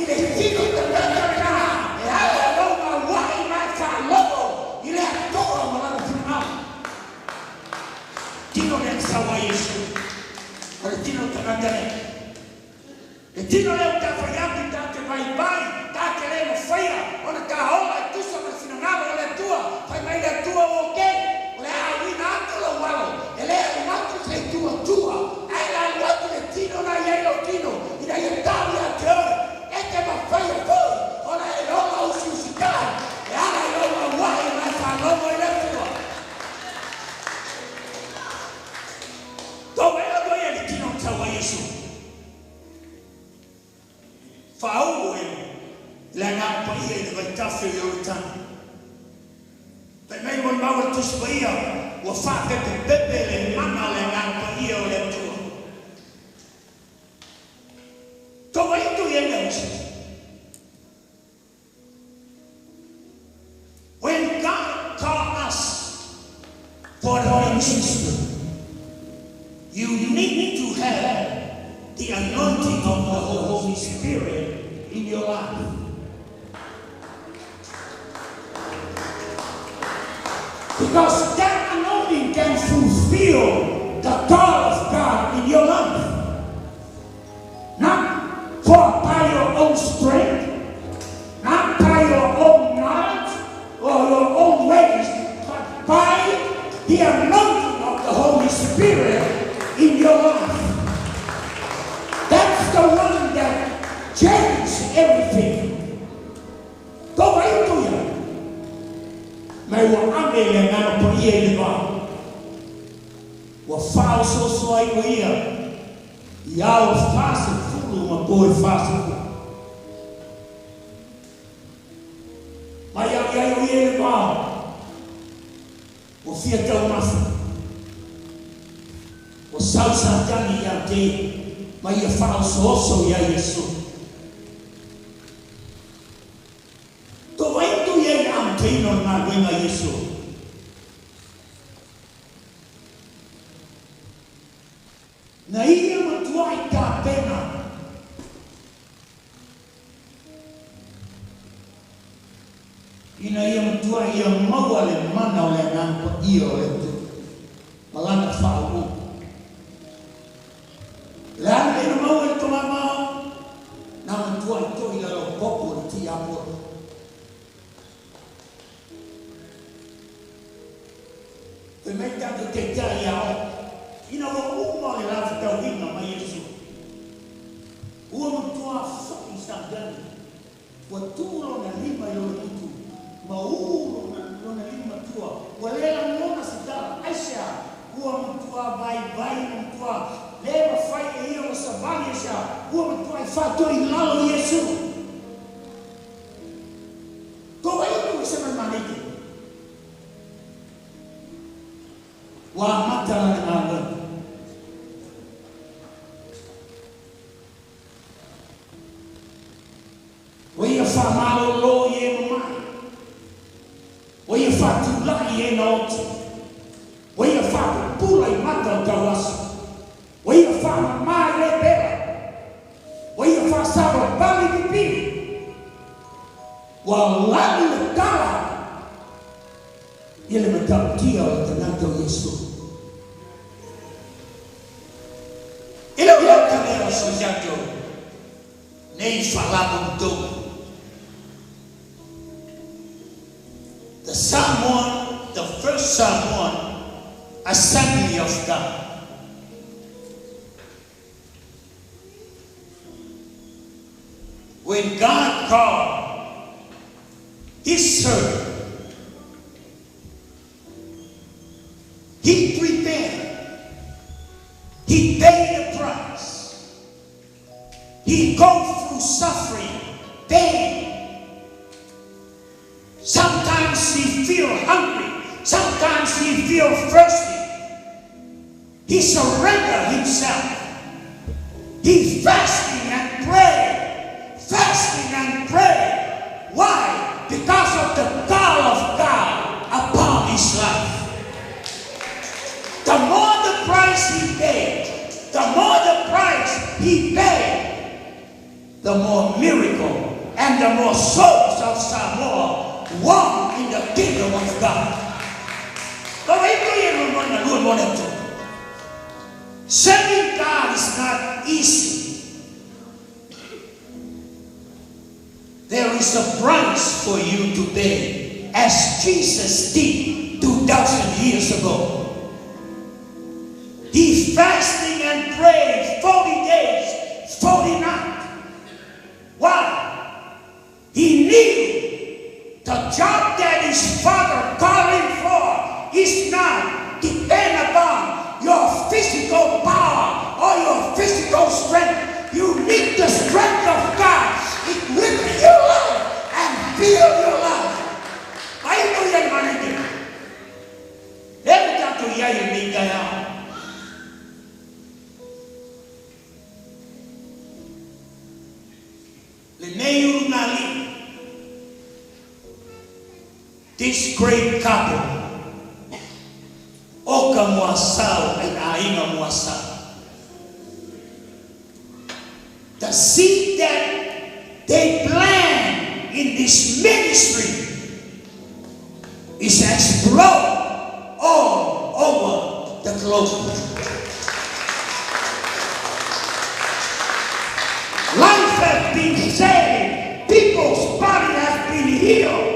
ile tino tanaka e ai lo ma wai ma fa logo ile atora ma la final tino ne sawa Yesu o le tino tanakane e tino leo ka whaiapi ta te vai ta ke le mo whaia o na ka hoa e tusa ma sinangawa o le tua whai mai le tua o ke o le a wina atu lo walo e le a umatu te tua ai la watu le tino na iei lo tino i na i tawi a te ore e te ma whaia pui o na e longa usi usikai e ana e longa wahi mai whanongo i le tua tau e o doi e le tino taua Yesu whau e le ngā paia i le vai tawhi i o tana pe mei mon maua tusi paia ua wha pepe pepe le mana le ngā paia o le atua tau e tu i e le usi when God called us for the ministry you need to have the anointing of the Holy Spirit in your life. Because that anointing can fulfill the call of God in your life. Not by your own strength, not by your own knowledge or your own ways, but by the anointing of the Holy Spirit in your life. That's the one that changes everything. Go right to you. May wa ame le ngana pa ia le va. Wa fao so ai ko ia. Ia o fase fulu ma boy fase. Mai ia le va. O fia tau masa. O salsa tani ia te. Mai ia fao so ia Yesu. To vai tu ia am te no na venga Yesu. Na ia matuai ka pena. ina ia matua ia maua le mana o le anampa ia o le tu. Malana whau. Le ana ina maua le tonga maa, na matua i to i lalo popo le ti apo. Pe mei tanto te tia iao, ina wa uma le lafi tau hina mai Yesu. Ua matua whaki sangani, wa tūro na lima i lona tutu, ma uro na lona lima tua, wa lela mona sitara, aisha, ua matua vai matua, leva fai e ia o savani aisha, ua matua i whatua i lalo Yesu. Toa iku i seman maneke. Wa mata na nganga. Wa ia whamalo lo ye mamai. Wa ia whatulaki ye na oti. Wa ia whapula i mata o tawasa. Wa ia whamamai le bera. Wa ia whasaba bali pipi. Wa lani le tala. Ele matautia o tanata o Yesu. Ele o kanera sojato. Nei falava do. The Psalm 1, the first Psalm 1, Assembly of God. When God called his servant, he prepared. He paid a price. He goes through suffering, pain. Sometimes he feels hungry. Sometimes he feels thirsty. He surrendered himself. He fasting and prayed. Fasting and prayed. Why? Because of the call of God upon his life. The more the price he paid, the more the price he paid, the more miracle and the more souls of Samoa won in the kingdom of God. Serving God is not easy. There is a price for you to pay, as Jesus did 2,000 years ago. He fasting and prayed 40 days, 40 nights. Why? He knew the job that his father called him for is not depend upon your physical power or your physical strength. You need the strength of God. Equip your life and fill your life. Why you do that, man? Every time to hear you make that out. This great couple, Oka Mwasao and Aina Mwasao, the seed that they plant in this ministry is explode all over the globe. Life has been saved. People's body has been healed.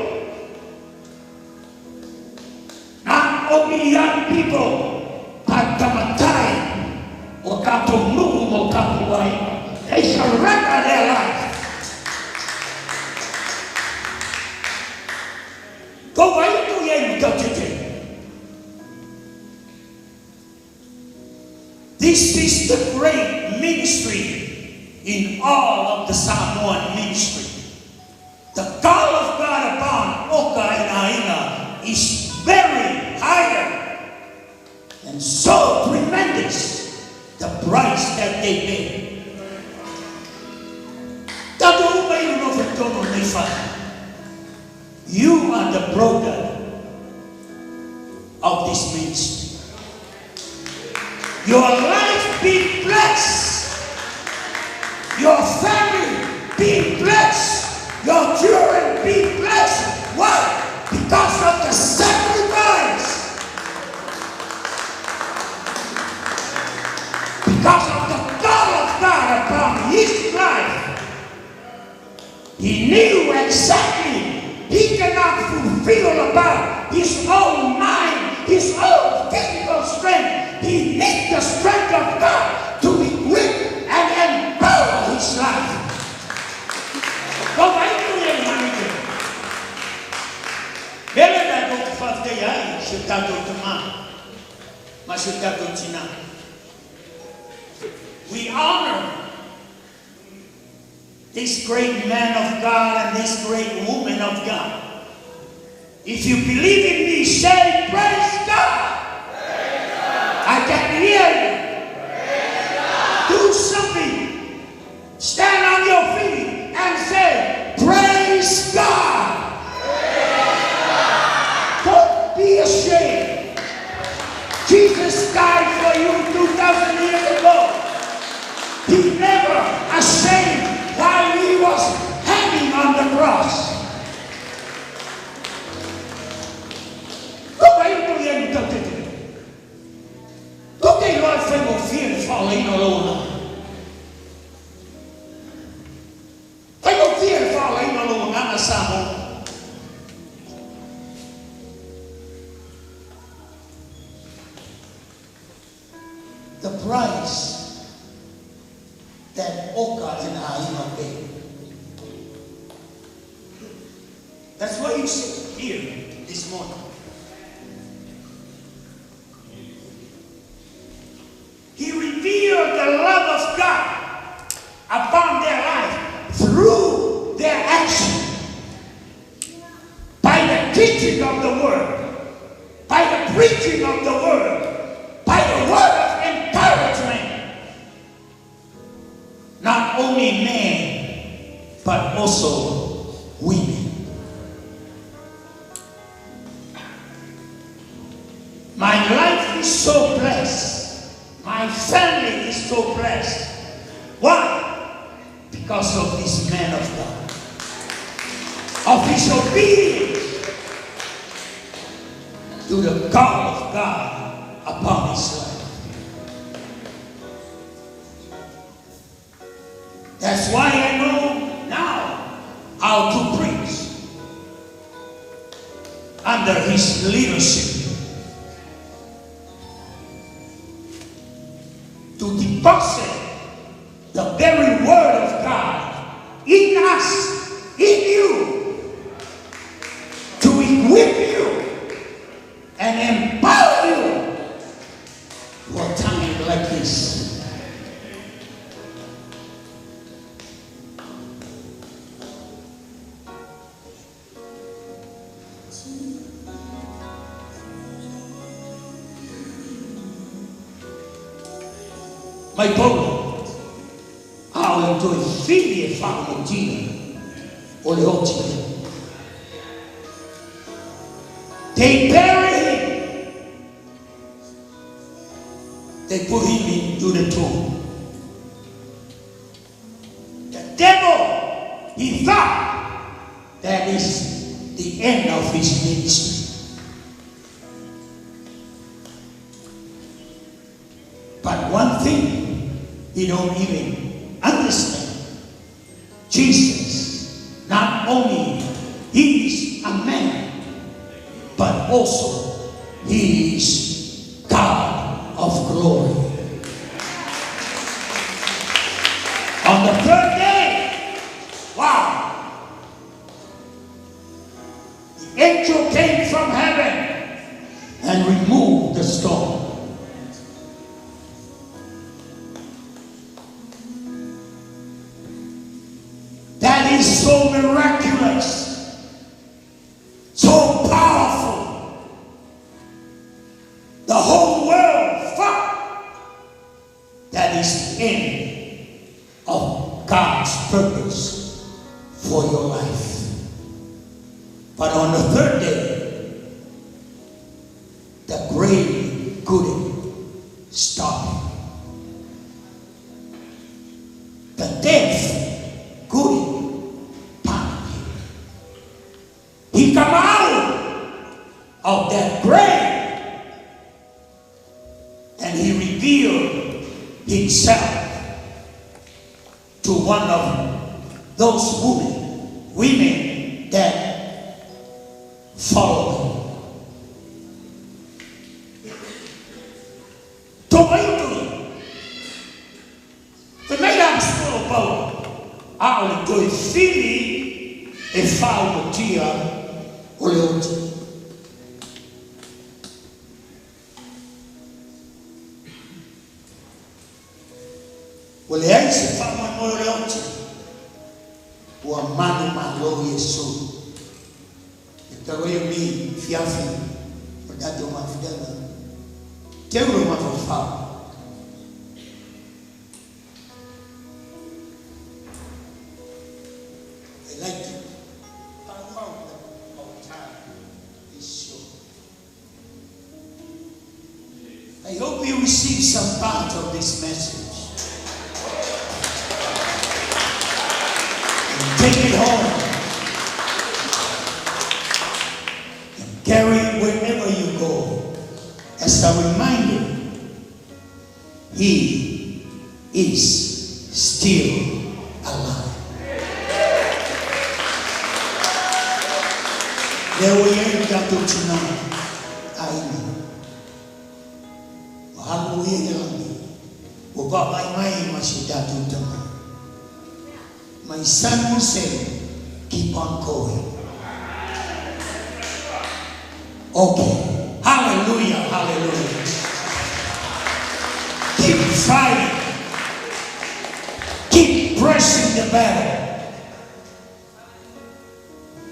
Not only young people, but Tamatai, or Kapumu, or Kapuai, they surrender their life. Go away to you, go today. This is the great ministry in all of the Samoan ministry. The call of God upon Oka and Aina is very higher and so tremendous, the price that they pay. You are the product of this ministry. Your life be blessed. Your family be blessed. Your children be blessed. Why? knew exactly he cannot fulfill about his own mind, his own physical strength. He needs the strength of God to equip and empower his life. Bapak Ibu yang manajer, bela dah dok fakta ya, sudah dok teman, masih dah dok Cina. We honor this great man of God and this great woman of God. If you believe in me, say praise God. Praise God. I can hear you. Praise God. Do something. Stand on your feet and say praise God. Praise God. Don't be ashamed. Jesus died for you 2,000 years ago. He never ashamed while he was hanging on the cross. Bapak Ibu yang tertutup, today Lord phải một phiền falling alone. Phải một phiền falling alone ang asamo. The price that God and I pay. That's why you sit here this morning. He revealed the love of God upon their life through their action, by the teaching of the word, by the preaching of the word, by the word of encouragement. Not only men, but also women. My life is so blessed. My family is so blessed. Why? Because of this man of God. Of his obedience to the call of God upon his life. That's why I know now how to preach under his leadership. To deposit the very word of God in us, in you, to equip you and empower you for a time like this. My brother, ao tuoi figli fanno giro o le occhi. They bury him. They put him into the tomb. The devil, he thought that is the end of his ministry. But one thing he don't even understand. Jesus, not only he is a man, but also he is God of glory. On the third day, wow, the angel came from heaven and removed the stone. That is so miraculous, so powerful. The whole world thought that is the end of God's purpose for your life. But on the third day, the grave couldn't stop him. The death couldn't punish him. He come out of that grave and he revealed himself to one of those women women that follow him. Ao toi fili e fau tia o leote. O leai se fau mai mo leote. O amano malo Yesu. E taro eu mi fiafi. O dato ma fidana. Te uro ma fau. I hope you receive some part of this message and take it home and carry it wherever you go as a reminder. He is still alive. There we end up to tonight. Amen. My son will say, keep on going. Okay. Hallelujah, hallelujah. Keep fighting. Keep pressing the battle.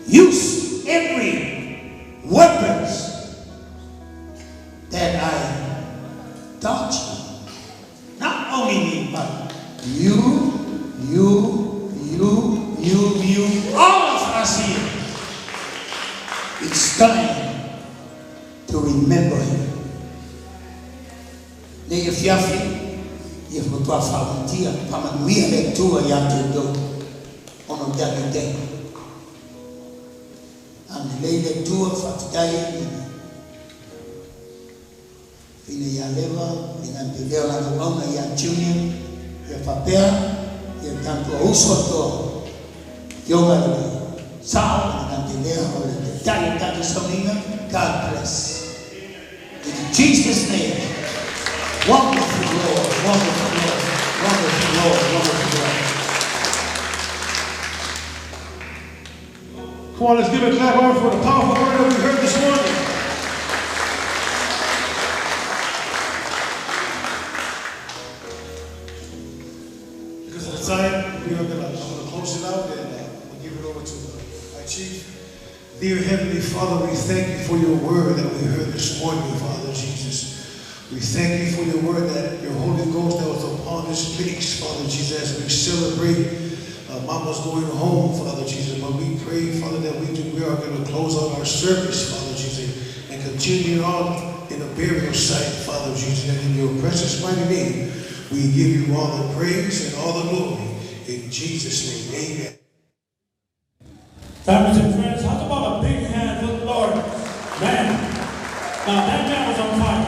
Use every weapons that I taught you. Not only me, but you, all of us here. It's time to remember him. Lei fiafi, e a tua falantia, para minha leitura já te dou, ono deve ter. And lei leitura fatidai. Ini ya leva, dengan video la doang ya junior, ya papel, ya tanto usoto. Yoga ni sao dengan video oleh detalhe tanto soninga. God bless. In Jesus' name, wonderful Lord, wonderful Lord, wonderful Lord, wonderful Lord. Come on, let's give a clap on for the powerful word that we heard this morning. Because of the time, we are going to close it out and we'll give it over to our chief. Dear Heavenly Father, we thank you for your word that we heard this morning, Father Jesus. We thank you for your word that your Holy Ghost that was upon this place, Father Jesus, as we celebrate Mama's going home, Father Jesus. But we pray, Father, that we are going to close out our service, Father Jesus, and continue on in a burial site, Father Jesus. And in your precious mighty name, we give you all the praise and all the glory. In Jesus' name, amen. Families and friends, how about a big hand for the Lord? Man, now that man was on fire.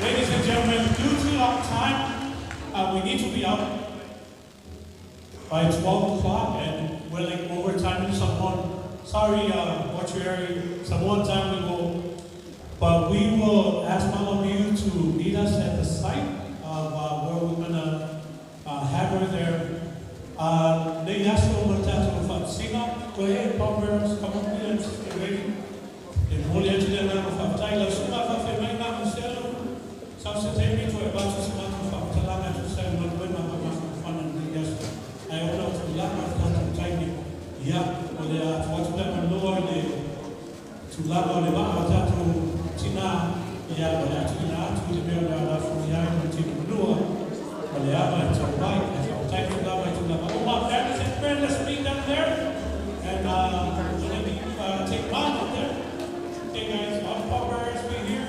Ladies and gentlemen, due to our time, we need to be out by 12 o'clock, and we're like overtime someone. Sorry, mortuary, some one time we will, but we will ask all of you to meet us at the site of where we're gonna have her there. They asked over to Sina. Go ahead, pallbearers, come up here and get ready. In Holy Angela, of Tyler, Suna, Fafemai, Marcelo, Substitute to a bunch of Sumatra from Talama to say, not when I'm a fun and yes. I open up to lack of content timing. Yeah, but they are watching them and lower to Lama, the Mata to Tina. Yeah, but actually not to the Bella from the Iron to Lua. But they are to bike and type of Lama to Lama. Oh, that is it, friend. Let's meet down there. And take mom up there. Hey guys, all the pallbearers be here.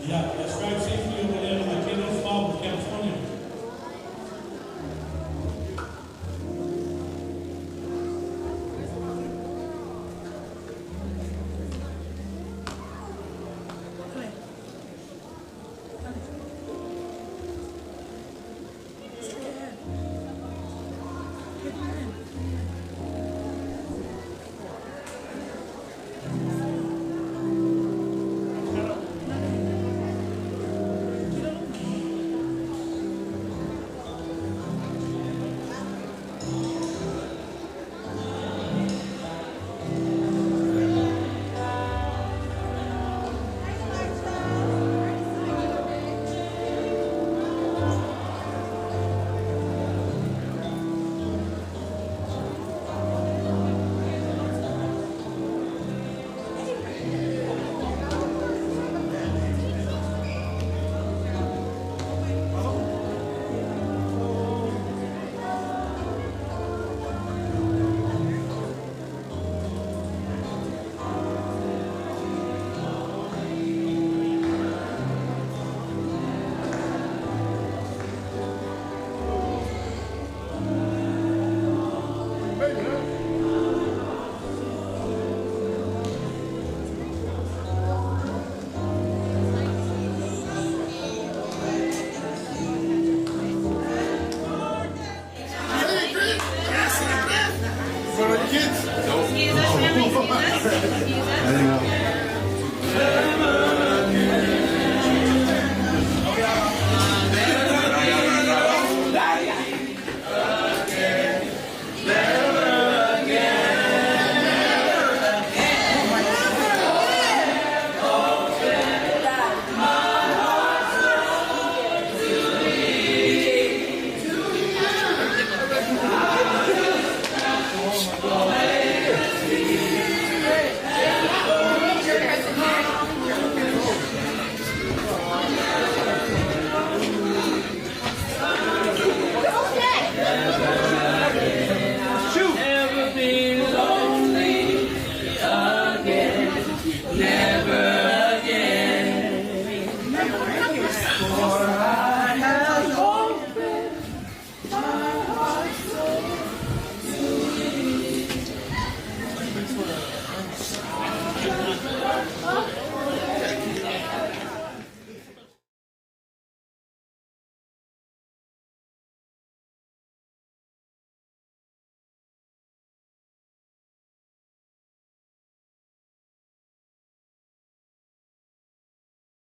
Yeah, let's drive safely over there to my Kendall Falls, California. front of your kids? Excuse us, family, excuse us. Never be lonely again. Never again. For I have opened my heart so to thee.